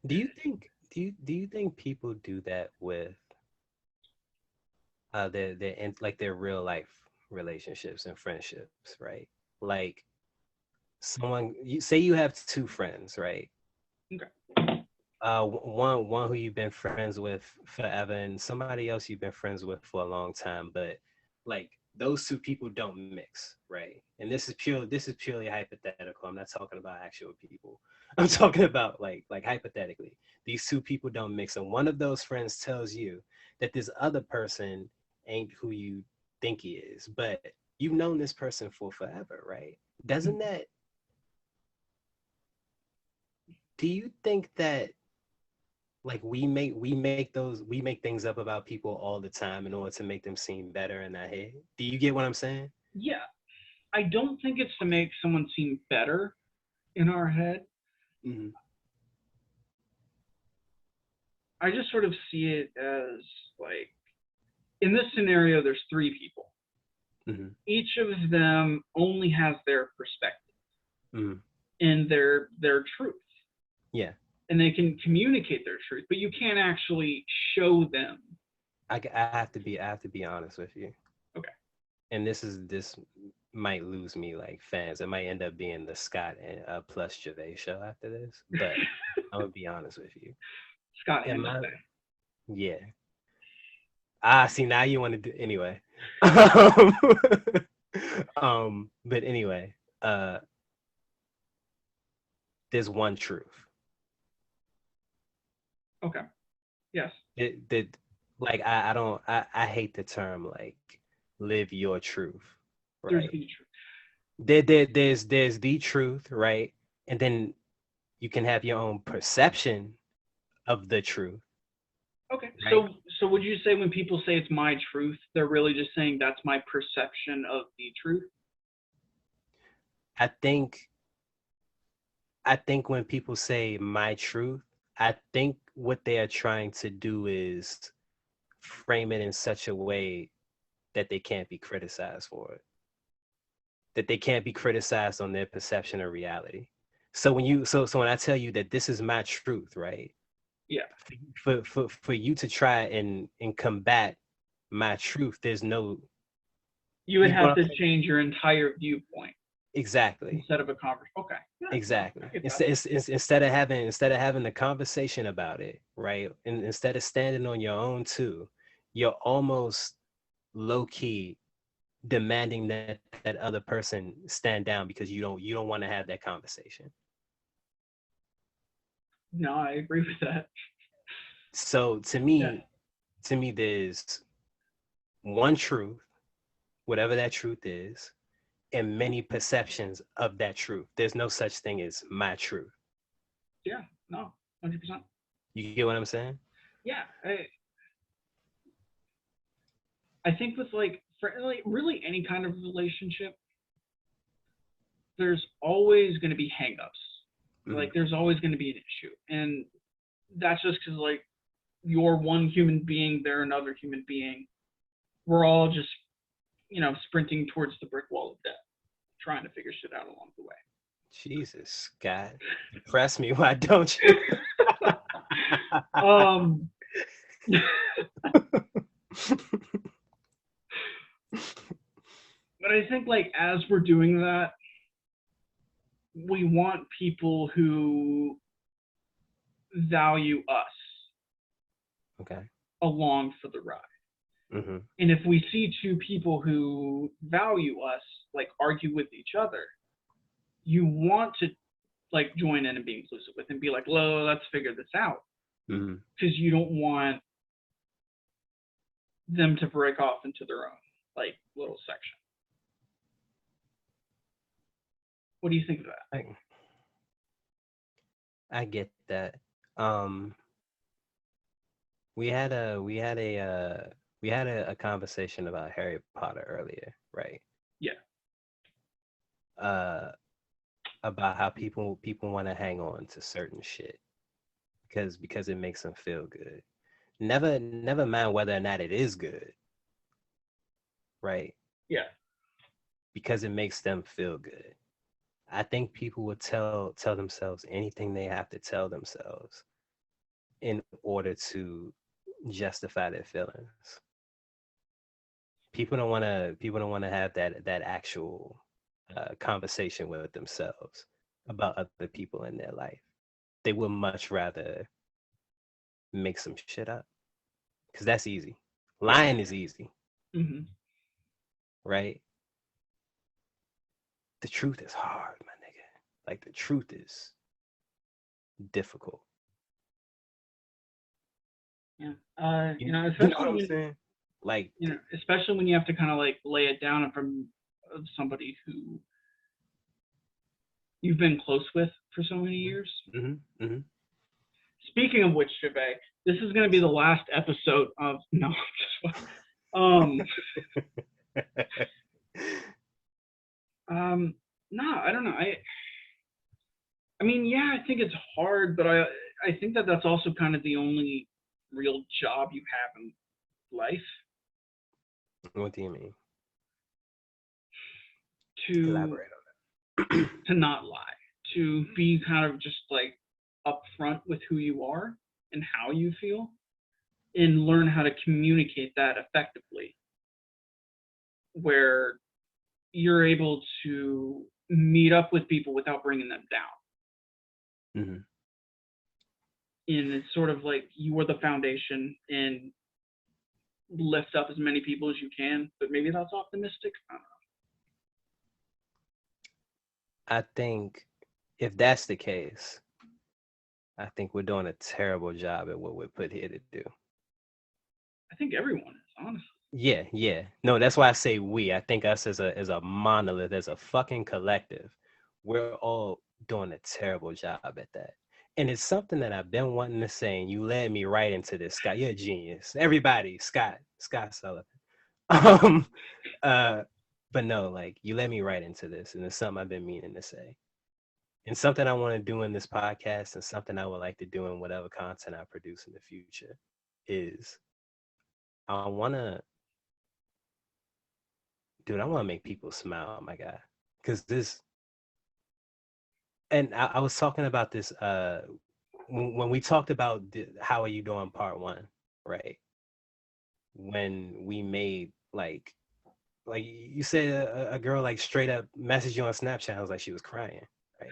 Do you think people do that with their like their real life relationships and friendships, right? Like someone you say you have two friends, right?
Okay.
One who you've been friends with forever, and somebody else you've been friends with for a long time, but like those two people don't mix, right? And this is purely hypothetical. I'm not talking about actual people. I'm talking about like hypothetically, these two people don't mix, and one of those friends tells you that this other person ain't who you think he is, but you've known this person for forever, right? Doesn't that do you think that like we make things up about people all the time in order to make them seem better in our head? Do you get what I'm saying?
Yeah, I don't think it's to make someone seem better in our head.
Mm-hmm.
I just sort of see it as like in this scenario, there's three people.
Mm-hmm.
Each of them only has their perspective
Mm-hmm.
and their truth,
Yeah,
and they can communicate their truth, but you can't actually show them.
I have to be honest with you,
Okay.
and this might lose me like fans. It might end up being the Scott and plus Javae show after this, but I'm gonna be honest with you.
Scott
In
and
my
Javae.
Yeah. See, now you want to do anyway. um, but anyway, there's one truth.
Okay. Yes.
It did like I don't I hate the term like live your truth,
There's
right?
the truth.
There's the truth, right? And then you can have your own perception of the truth,
Okay.
right?
So would you say when people say it's my truth, they're really just saying that's my perception of the truth?
I think I think when people say my truth, I think what they are trying to do is frame it in such a way that they can't be criticized for it, that they can't be criticized on their perception of reality. So when I tell you that this is my truth, right?
Yeah.
For you to try and combat my truth, there's no
You would
you
have
know
to change your entire viewpoint
exactly.
instead of a conversation. Okay. Yeah, no, I
Exactly.
get that.
Instead of having the conversation about it, right? And instead of standing on your own too, you're almost low key demanding that that other person stand down because you don't want to have that conversation.
No, I agree with that.
So
Yeah.
to me there's one truth, whatever that truth is, and many perceptions of that truth. There's no such thing as my truth.
Yeah. No. 100%.
You get what I'm saying?
Yeah. I think with like for like really any kind of relationship, there's always going to be hangups. Like
Mm-hmm.
there's always going to be an issue, and that's just because like you're one human being, they're another human being. We're all just sprinting towards the brick wall of death, trying to figure shit out along the way.
Jesus, God, impress me. Why don't you?
um, but I think like as we're doing that, we want people who value us
Okay.
along for the ride.
Mm-hmm.
And if we see two people who value us like argue with each other, you want to like join in and be inclusive with and be like, let's figure this out.
Mm-hmm.
Because you don't want them to break off into their own like little section. What do you think of that?
I get that. Um, we had a conversation about Harry Potter earlier, right?
Yeah.
Uh, about how people want to hang on to certain shit because it makes them feel good. Never mind whether or not it is good, right?
Yeah.
Because it makes them feel good. I think people would tell themselves anything they have to tell themselves in order to justify their feelings. People don't want to have that actual conversation with themselves about other people in their life. They would much rather make some shit up because that's easy.
Yeah.
Lying is easy,
Hmm.
right? The truth is hard, my nigga. Like the truth is difficult.
Yeah.
You know what I'm saying? Like,
Especially when you have to kind of like lay it down from somebody who you've been close with for so many years.
mm-hmm, mm-hmm.
Speaking of which, Javae, this is going to be the last episode of no, um, no, I don't know. I mean, yeah, I think it's hard, but I think that that's also kind of the only real job you have in life
What do you mean?
to
Elaborate on
to not lie, to be kind of just like upfront with who you are and how you feel, and learn how to communicate that effectively, where you're able to meet up with people without bringing them down.
that. Mm-hmm.
And it's sort of like you are the foundation and lift up as many people as you can, but maybe that's optimistic. I don't
I think if that's the case, I think we're doing a terrible job at what we're put here to do.
I think everyone is, honestly.
Yeah, yeah. No, that's why I say we. I think us as a monolith, as a fucking collective, we're all doing a terrible job at that. And it's something that I've been wanting to say, and you led me right into this, Scott. You're a genius. Everybody, Scott Sullivan. Um, uh, but no, like you led me right into this, and it's something I've been meaning to say. And something I want to do in this podcast, and something I would like to do in whatever content I produce in the future, is I want to dude, I want to make people smile, my guy. Because this, and I was talking about this when we talked about how are you doing part one, right? When we made like you said a girl like straight up messaged you on Snapchat. I was like she was crying, right?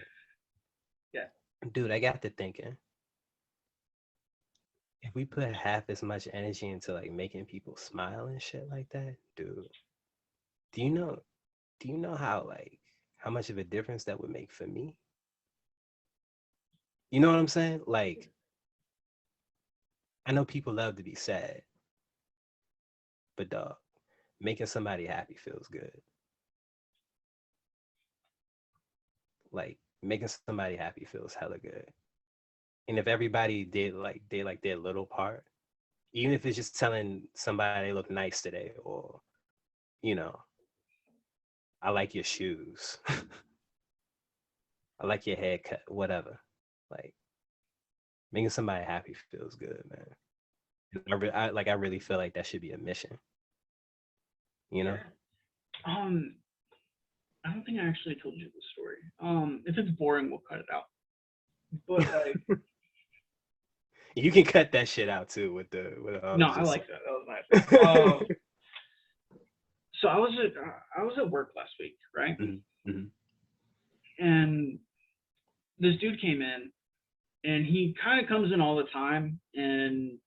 Yeah.
Dude, I got to thinking if we put half as much energy into like making people smile and shit like that, dude, do you know do you know how much of a difference that would make for me? You know what I'm saying? Like, I know people love to be sad, but dog, making somebody happy feels good. Like, making somebody happy feels hella good. And if everybody did their little part, even if it's just telling somebody they look nice today, or you know, I like your shoes, I like your haircut, whatever. Like, making somebody happy feels good, man. I really feel like that should be a mission. You know?
Yeah. Um, I don't think I actually told you the story. If it's boring, we'll cut it out. But like,
You can cut that shit out too with
no, I
just
like that. That was nice. So I was at work last week, right?
mm-hmm, mm-hmm,
And this dude came in, and he kind of comes in all the time, and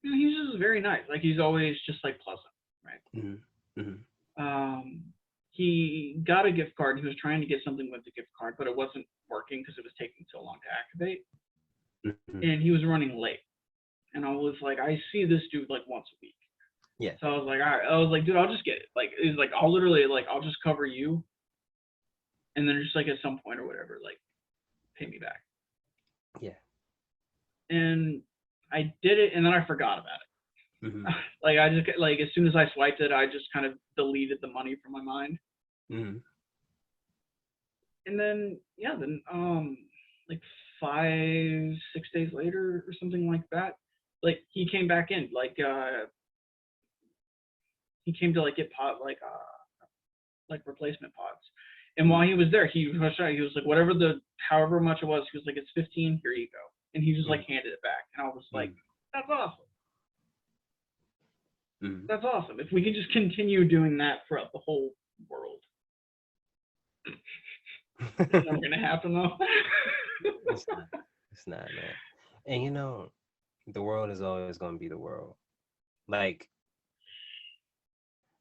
he's just very nice. Like he's always just like pleasant, right?
mm-hmm, mm-hmm.
He got a gift card. He was trying to get something with the gift card, but it wasn't working because it was taking so long to activate.
Mm-hmm.
And he was running late. And I was like, I see this dude like once a week.
Yeah.
So I was like, all right. I was like, dude, I'll just get it. Like, he's like, I'll literally like, I'll just cover you, and then just like at some point or whatever, like, pay me back.
Yeah.
And I did it, and then I forgot about it.
Mm-hmm.
Like I just like as soon as I swiped it, I just kind of deleted the money from my mind.
Mm-hmm.
And then like 5-6 days later or something like that, like he came back in, like he came to like get like replacement pods. And while he was there, he was like, whatever however much it was, he was like, it's 15, here you go. And he just like handed it back. And I was like, that's awesome.
Mhm.
That's awesome. If we can just continue doing that throughout the whole world. It's never gonna happen though.
It's not. It's not, man. And the world is always going to be the world. Like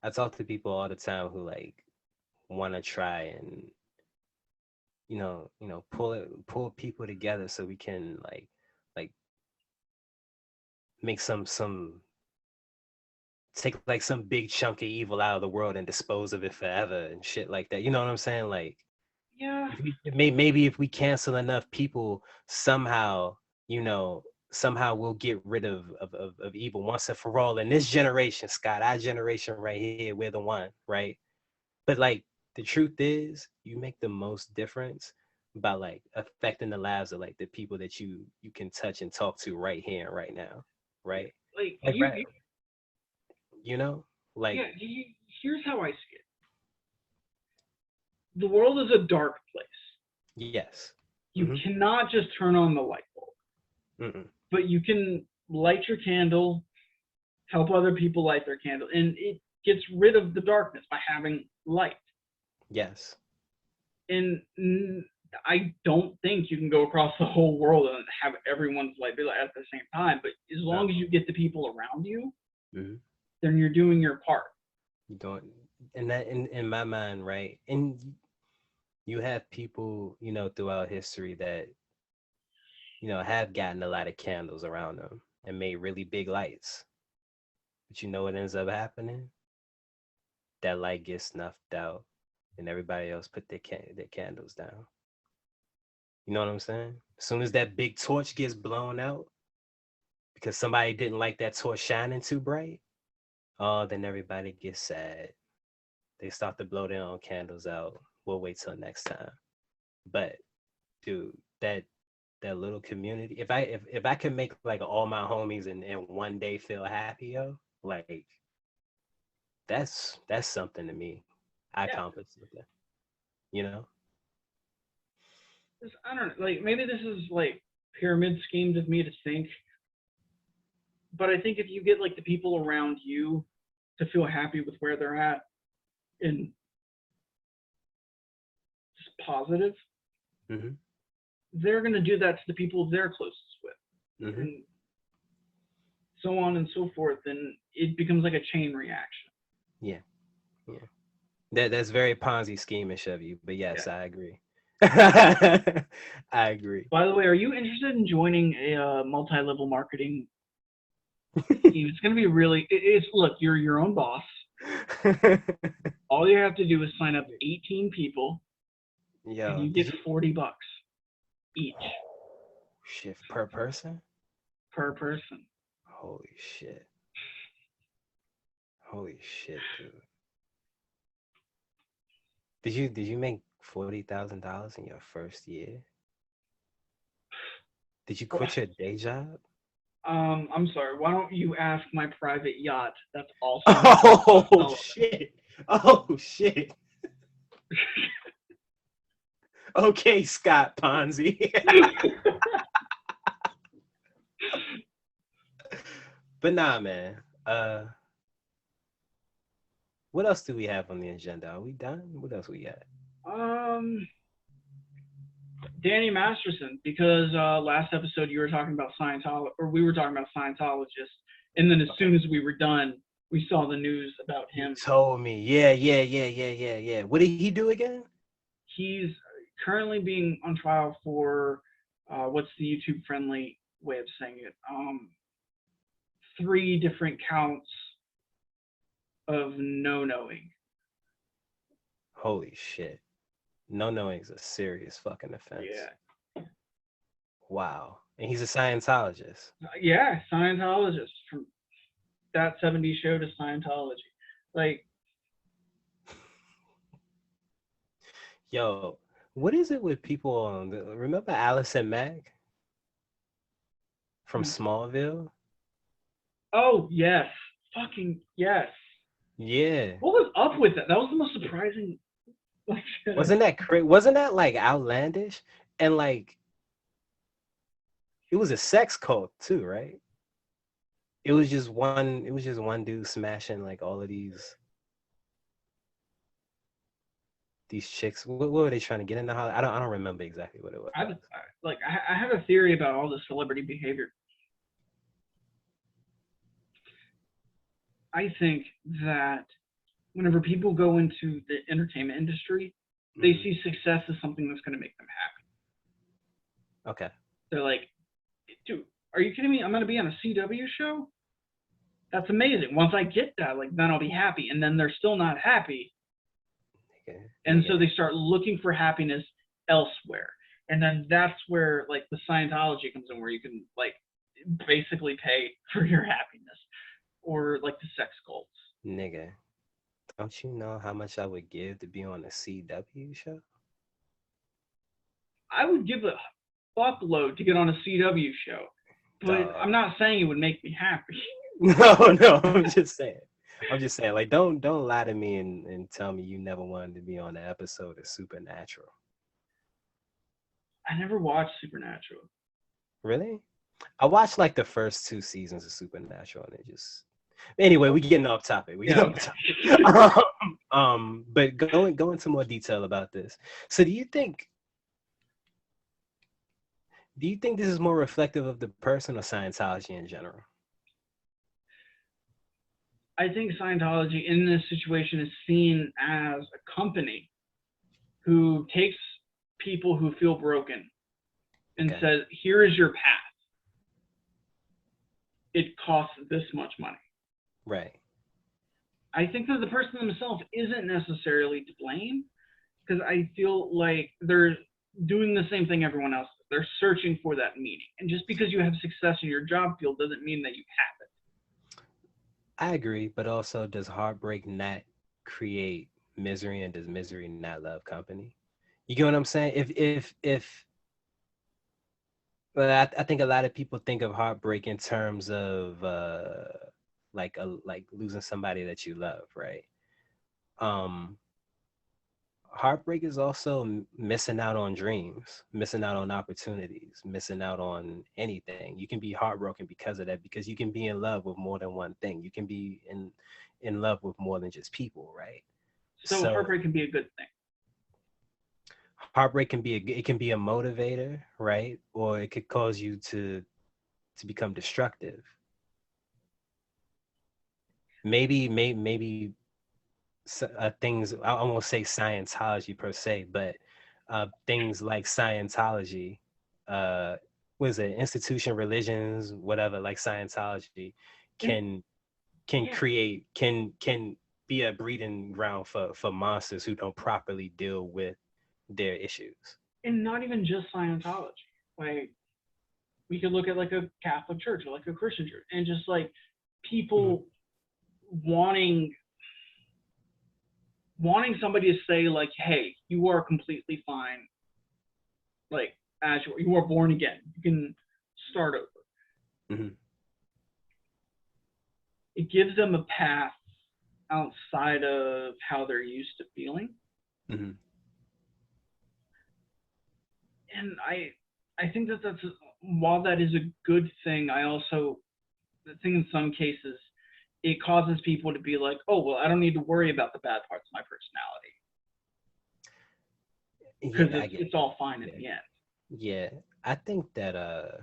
I talk to people all the time who like want to try and pull people together so we can like make some take like some big chunk of evil out of the world and dispose of it forever and shit like that. You know what I'm saying? Like
Yeah.
maybe if we cancel enough people somehow, you know, somehow we'll get rid of evil once and for all in this generation, Scott. Our generation right here, we're the one, right? But like the truth is, you make the most difference by like affecting the lives of like the people that you can touch and talk to right here and right now, right?
Like
Like right, you know, like
yeah. Here's how I see it. The world is a dark place.
yes,
You
mm-hmm.
cannot just turn on the light bulb,
Mm-mm.
but you can light your candle, help other people light their candle, and it gets rid of the darkness by having light.
Yes,
And I don't think you can go across the whole world and have everyone's light be at the same time. But as long as you get the people around you,
mm-hmm.
then you're doing your part.
You don't, and that in my mind, right? And you have people, throughout history that have gotten a lot of candles around them and made really big lights. But you know what ends up happening? That light gets snuffed out, and everybody else put their candles down. You know what I'm saying? As soon as that big torch gets blown out, because somebody didn't like that torch shining too bright, oh, then everybody gets sad. They start to blow their own candles out. We'll wait till next time. But dude, that little community, if I could make like all my homies in one day feel happy, yo, like that's something to me. I
Yeah.
accomplished something, you know?
I don't know. Like maybe this is like pyramid schemes of me to think, but I think if you get like the people around you to feel happy with where they're at and just positive,
Mm-hmm.
they're going to do that to the people they're closest with,
Mm-hmm.
and so on and so forth. And it becomes like a chain reaction.
Yeah. Yeah. That's very Ponzi scheme-ish of you, but yes,
Yeah.
I agree. I agree.
By the way, are you interested in joining a multi-level marketing team? It's going to be really. It's look, you're your own boss. All you have to do is sign up 18 people, and
Yo,
you get $40 each
shit per person?
per person.
Holy shit. Holy shit, dude. Did you make $40,000 in your first year? Did you quit your day job?
I'm sorry. Why don't you ask my private yacht? That's also.
Oh shit! Oh shit! Okay, Scott Ponzi. But nah, man. What else do we have on the agenda? Are we done? What else we got?
um, Danny Masterson, because last episode you were talking about Scientology, or we were talking about Scientologists, and then as soon as we were done, we saw the news about him.
You told me. Yeah. What did he do again?
He's currently being on trial for what's the YouTube friendly way of saying it? 3 different counts of no knowing.
Holy shit. No knowing is a serious fucking offense.
Yeah.
Wow. And he's a Scientologist.
Yeah, Scientologist, from that 70s show to Scientology. Like,
yo, what is it with people on remember Allison Mack from Smallville?
oh yes, fucking yes.
Yeah.
What was up with that? That was the most surprising. Like,
wasn't that like outlandish? And like it was a sex cult too, right? it was just one dude smashing like all of these chicks. What were they trying to get into? I don't remember exactly what it was.
I have a theory about all this celebrity behavior. I think that whenever people go into the entertainment industry, they see success as something that's going to make them happy.
Okay.
They're like, dude, are you kidding me? I'm going to be on a CW show? That's amazing. Once I get that, like, then I'll be happy. And then they're still not happy.
Okay.
And so they start looking for happiness elsewhere. And then that's where, like, the Scientology comes in, where you can, like, basically pay for your happiness. Or, like, the sex cults.
Nigga, don't you know how much I would give to be on a CW show?
I would give a fuckload to get on a CW show. But I'm not saying it would make me happy.
No, I'm just saying, like, don't lie to me and tell me you never wanted to be on an episode of Supernatural.
I never watched Supernatural.
Really? I watched like the first 2 seasons of Supernatural, and it just. Anyway, we getting off topic. But go into more detail about this. So, do you think this is more reflective of the person or Scientology in general?
I think Scientology in this situation is seen as a company who takes people who feel broken and says, here is your path. It costs this much money.
Right.
I think that the person themselves isn't necessarily to blame, because I feel like they're doing the same thing everyone else does. They're searching for that meaning. And just because you have success in your job field doesn't mean that you have it.
I agree, but also, does heartbreak not create misery, and does misery not love company? You get what I'm saying? If But I think a lot of people think of heartbreak in terms of like losing somebody that you love, right? Um, Heartbreak is also missing out on dreams, missing out on opportunities, missing out on anything. You can be heartbroken because of that, because you can be in love with more than one thing. You can be in love with more than just people, right?
So heartbreak can be a good thing.
Heartbreak can be a motivator, right? Or it could cause you to become destructive. Maybe things, I won't say Scientology per se, but things like Scientology, what is it, institution, religions, whatever, like Scientology, can create, can be a breeding ground for monsters who don't properly deal with their issues.
And not even just Scientology. Like, we could look at like a Catholic church or like a Christian church, and just like people wanting somebody to say like, hey, you are completely fine, like, as you are born again, you can start over. It gives them a path outside of how they're used to feeling. And I think that that's, while that is a good thing, I think in some cases it causes people to be like, oh, well, I don't need to worry about the bad parts of my personality, because it's all fine in the end.
Yeah, I think that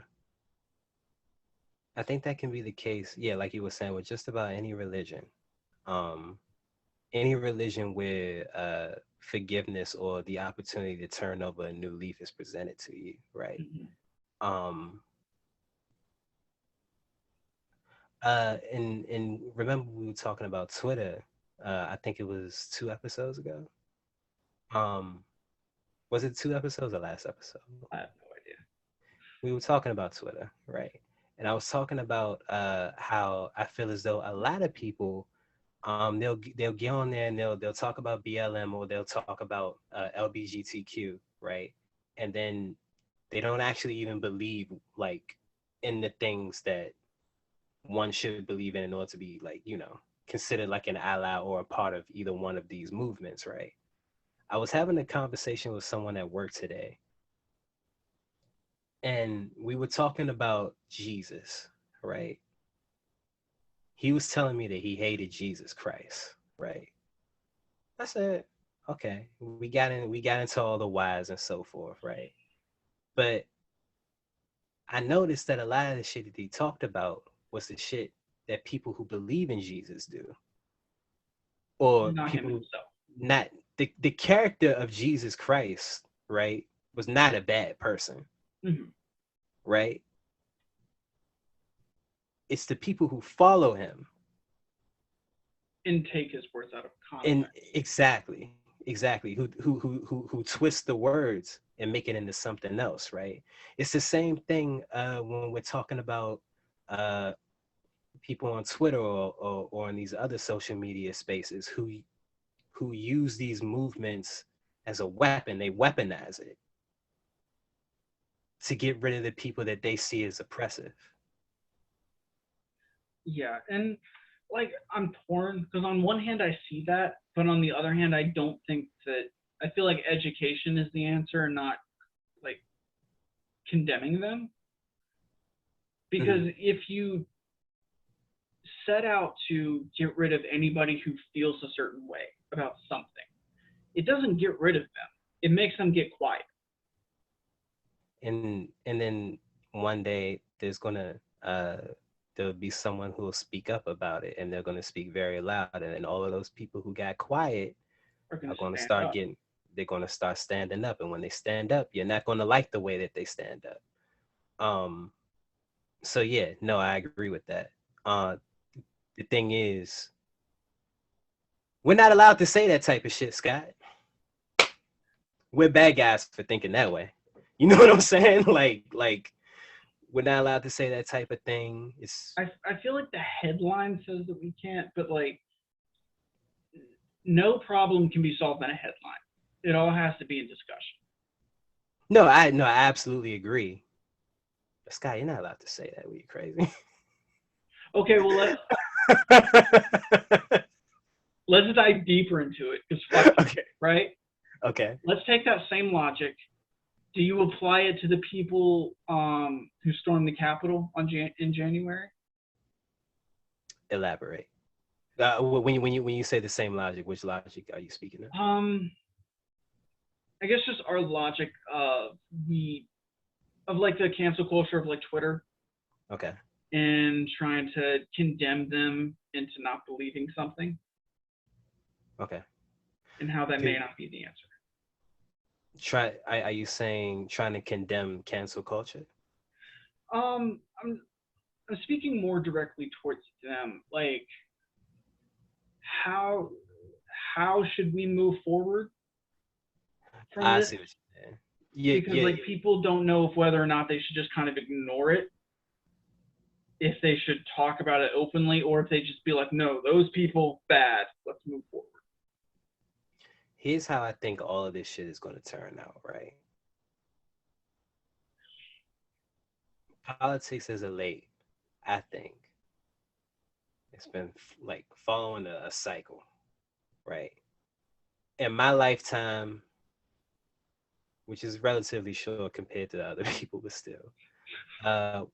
can be the case. Yeah, like you were saying, with just about any religion. Any religion where forgiveness or the opportunity to turn over a new leaf is presented to you, right? And remember, we were talking about Twitter. I think it was 2 episodes ago. Was it 2 episodes or last episode?
I have no idea.
We were talking about Twitter, right? And I was talking about how I feel as though a lot of people, they'll get on there and they'll talk about BLM, or they'll talk about LBGTQ, right? And then they don't actually even believe like in the things that one should believe in order to be, like, considered like an ally or a part of either one of these movements, right? I was having a conversation with someone at work today, and we were talking about Jesus, right? he was telling me that he hated Jesus Christ, right? I said, okay, we got into all the whys and so forth, right? But I noticed that a lot of the shit that he talked about was the shit that people who believe in Jesus do, or
Not him
people
himself.
not the character of Jesus Christ, right, was not a bad person,
Mm-hmm.
right? It's the people who follow him.
And take his words out of
And
context.
exactly, who twist the words and make it into something else, right? It's the same thing when we're talking about uh people on Twitter or on these other social media spaces who use these movements as a weapon. They weaponize it to get rid of the people that they see as oppressive.
Yeah, and like I'm torn because on one hand I see that, but on the other hand I don't think that I feel like education is the answer and not like condemning them. Because
Mm-hmm.
if you set out to get rid of anybody who feels a certain way about something, it doesn't get rid of them. It makes them get quiet.
And then one day there'll be someone who will speak up about it, and they're going to speak very loud, and then all of those people who got quiet
Are going
are
to
going to
stand
start
up.
getting they're going to start standing up, and when they stand up, you're not going to like the way that they stand up. So yeah, no, I agree with that. The thing is, we're not allowed to say that type of shit, Scott. We're bad guys for thinking that way. You know what I'm saying? Like we're not allowed to say that type of thing. It's
I feel like the headline says that we can't, but like no problem can be solved in a headline. It all has to be in discussion.
no, I absolutely agree. But Scott, you're not allowed to say that. We're crazy.
Okay, well let's dive deeper into it because fuck you,
Okay.
right?
Okay.
Let's take that same logic. Do you apply it to the people who stormed the Capitol in January?
Elaborate. When you say the same logic, which logic are you speaking of?
I guess just our logic of like the cancel culture of like Twitter
Okay.
and trying to condemn them into not believing something
Okay.
and how that may not be the answer.
Are you saying trying to condemn cancel culture?
I'm speaking more directly towards them. Like how how should we move forward from
I
this?
see what you're saying. Yeah,
Because
yeah.
like people don't know if whether or not they should just kind of ignore it, if they should talk about it openly, or if they just be like, no, those people bad. Let's move forward.
Here's how I think all of this shit is going to turn out, right? Politics as a late, I think it's been like following a cycle, right? In my lifetime, which is relatively short compared to the other people, but still,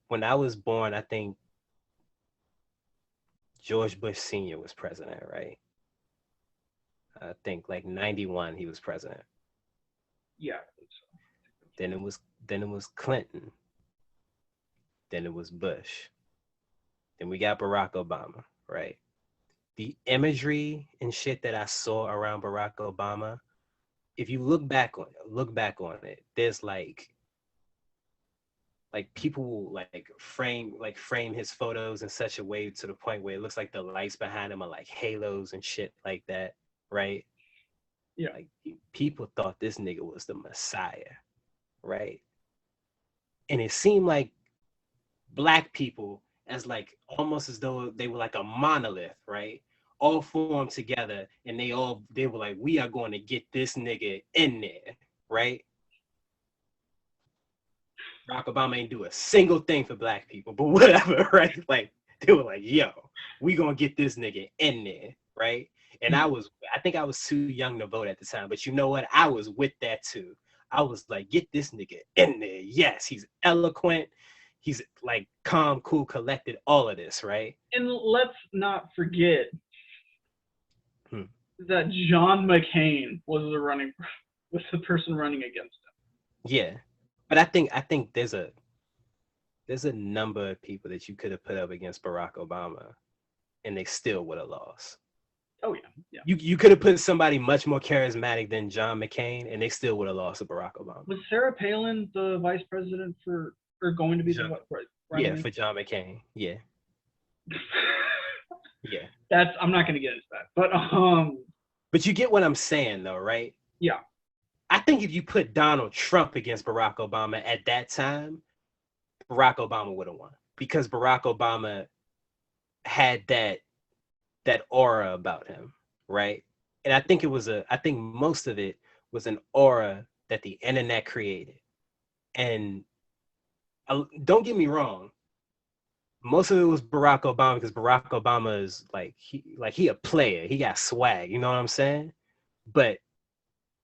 when I was born, I think George Bush Sr. was president, right? I think like 91 he was president.
Yeah.
Then it was Clinton. Then it was Bush. Then we got Barack Obama, right? The imagery and shit that I saw around Barack Obama, if you look back on it, there's like people will frame his photos in such a way to the point where it looks like the lights behind him are like halos and shit like that, right?
Yeah.
Like people thought this nigga was the Messiah, right? And it seemed like black people as like almost as though they were like a monolith, right? All formed together, and they were like, we are going to get this nigga in there, right? Barack Obama ain't do a single thing for black people, but whatever, right? Like they were like, yo, we gonna get this nigga in there, right? And I think I was too young to vote at the time, but you know what? I was with that too. I was like, get this nigga in there. Yes, he's eloquent. he's like calm, cool, collected, all of this, right?
And let's not forget
Hmm.
that John McCain was the person running against him.
Yeah, but I think there's a number of people that you could have put up against Barack Obama, and they still would have lost.
Oh yeah, yeah.
You could have put somebody much more charismatic than John McCain, and they still would have lost to Barack Obama.
Was Sarah Palin the vice president or going to be
John,
running?
yeah, for John McCain. Yeah, yeah.
I'm not going to get into that,
But you get what I'm saying, though, right?
Yeah.
I think if you put Donald Trump against Barack Obama at that time, Barack Obama would have won because Barack Obama had that aura about him, right? And I think most of it was an aura that the internet created. And don't get me wrong, most of it was Barack Obama because Barack Obama is he a player. He got swag, you know what I'm saying? But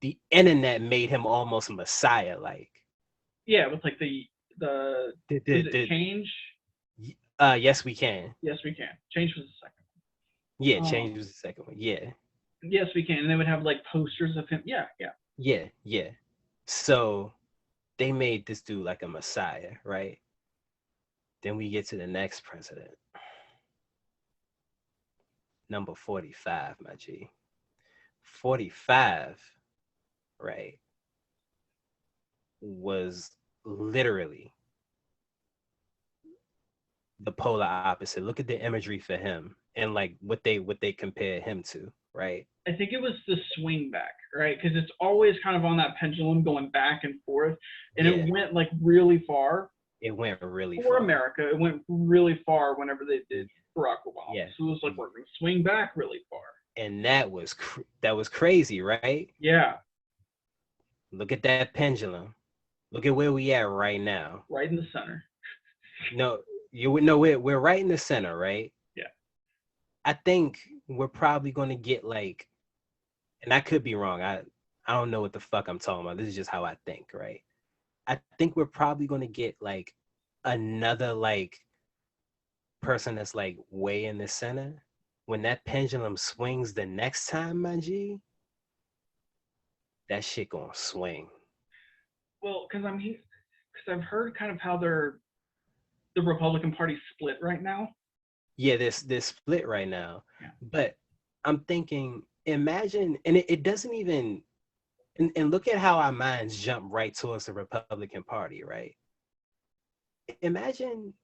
the internet made him almost Messiah like.
Yeah, with like the change?
Yes we can.
Yes we can. Change was the second one.
Yeah, change was the second one. Yeah.
Yes we can. And they would have like posters of him. Yeah, yeah.
Yeah, yeah. So they made this dude like a Messiah, right? Then we get to the next president. Number 45, my G. 45, right, was literally the polar opposite. Look at the imagery for him and like what they compare him to, right?
I think it was the swing back, right? Because it's always kind of on that pendulum going back and forth, and
Yeah.
it went like really far.
It went really
for
far.
America. It went really far whenever they did Barack Obama.
Yeah.
So it was like we're going to swing back really far.
And that was crazy, right?
Yeah.
Look at that pendulum. Look at where we at right now.
Right in the center.
No, we're right in the center, right?
Yeah.
I think we're probably going to get like, and I could be wrong. I don't know what the fuck I'm talking about. This is just how I think, right? I think we're probably going to get like another like person that's like way in the center. When that pendulum swings the next time, my G, that shit gonna swing.
Well, because I've heard kind of how the Republican Party split right now.
Yeah, they're split right now.
Yeah.
But I'm thinking, imagine, and it doesn't even, and look at how our minds jump right towards the Republican Party, right? Imagine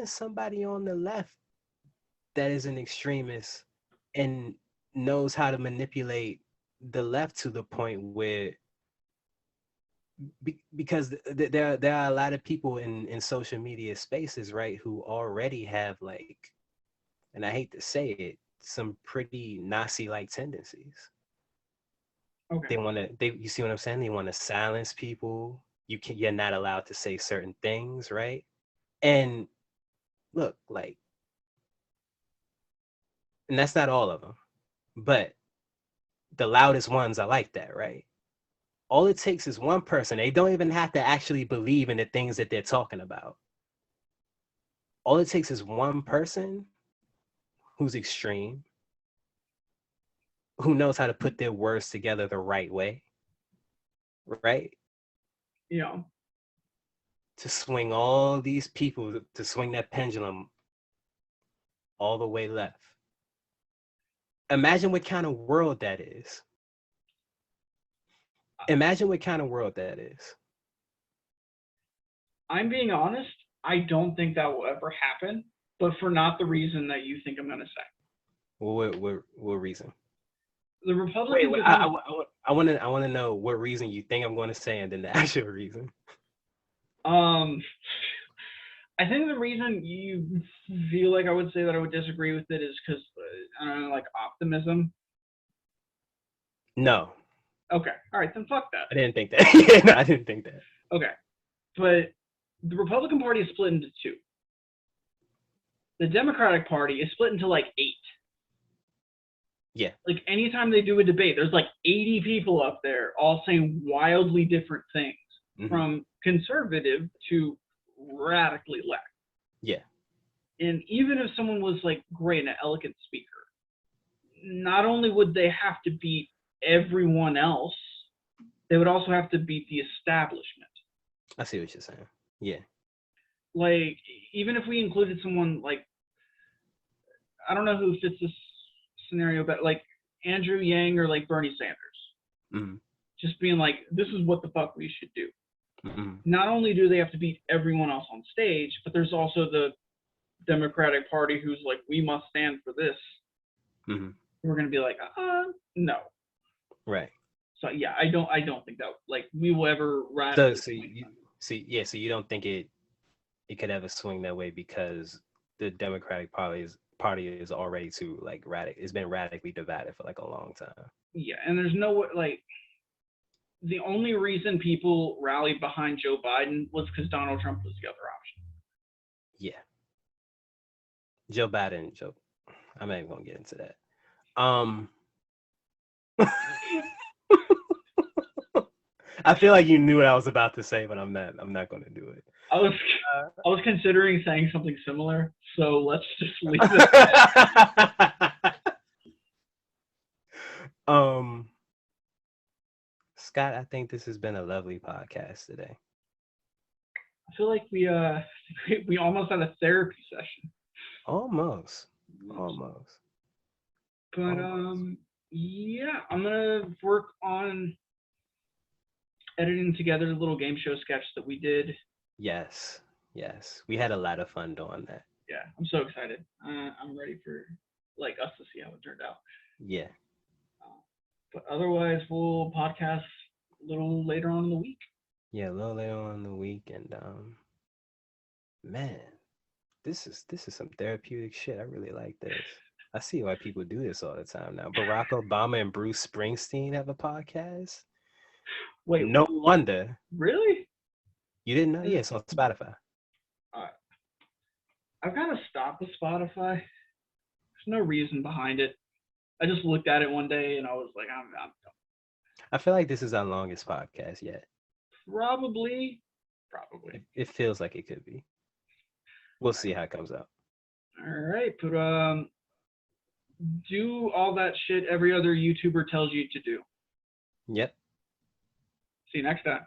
somebody on the left that is an extremist and knows how to manipulate the left to the point where because there are a lot of people in social media spaces, right, who already have like, and I hate to say it, some pretty Nazi-like tendencies.
Okay.
You see what I'm saying? They want to silence people. You're not allowed to say certain things, right? And look, like, and that's not all of them, but the loudest ones are like that, right? All it takes is one person. They don't even have to actually believe in the things that they're talking about. All it takes is one person who's extreme, who knows how to put their words together the right way, right?
Yeah.
To swing all these people, to swing that pendulum all the way left. Imagine what kind of world that is. Imagine what kind of world that is.
I'm being honest. I don't think that will ever happen, but for not the reason that you think I'm going to say.
What reason?
The Republicans.
Wait, I want to know what reason you think I'm going to say, and then the actual reason.
I think the reason you feel like I would say that I would disagree with it is because I don't know, like optimism.
No.
Okay. All right, then fuck that.
I didn't think that. Yeah, no, I didn't think that.
Okay, but the Republican Party is split into two. The Democratic Party is split into like 8.
Yeah.
Like anytime they do a debate, there's like 80 people up there all saying wildly different things, from conservative to radically lack.
Yeah.
And even if someone was like great and an elegant speaker, not only would they have to beat everyone else, they would also have to beat the establishment.
I see what you're saying. Yeah.
Like, even if we included someone like, I don't know who fits this scenario, but like Andrew Yang or like Bernie Sanders,
Mm-hmm.
just being like, this is what the fuck we should do.
Mm-hmm.
Not only do they have to beat everyone else on stage, but there's also the Democratic Party who's like, we must stand for this.
Mm-hmm.
We're gonna be like, no.
Right.
So yeah, I don't think that like we will ever
So you don't think it could ever swing that way because the Democratic party is already too like it's been radically divided for like a long time.
Yeah, and there's no like the only reason people rallied behind Joe Biden was because Donald Trump was the other option.
Yeah. Joe Biden, I'm not even gonna get into that. I feel like you knew what I was about to say, but I'm not gonna do it.
I was considering saying something similar, so let's just leave it.
Scott, I think this has been a lovely podcast today.
I feel like we almost had a therapy session.
Almost.
But yeah, I'm gonna work on editing together the little game show sketch that we did.
Yes, we had a lot of fun doing that.
Yeah, I'm so excited. I'm ready for like us to see how it turned out.
Yeah.
But otherwise, we'll podcast a little later on in the week.
Yeah, a little later on in the week, and man, this is some therapeutic shit. I really like this. I see why people do this all the time now. Barack Obama and Bruce Springsteen have a podcast.
Wait,
no wonder.
Really?
You didn't know? Yeah, it's on Spotify.
I've got to stop with Spotify. There's no reason behind it. I just looked at it one day and I was like, I'm done.
I feel like this is our longest podcast yet.
Probably.
It feels like it could be. We'll see how it comes out.
All right, but do all that shit every other YouTuber tells you to do.
Yep.
See you next time.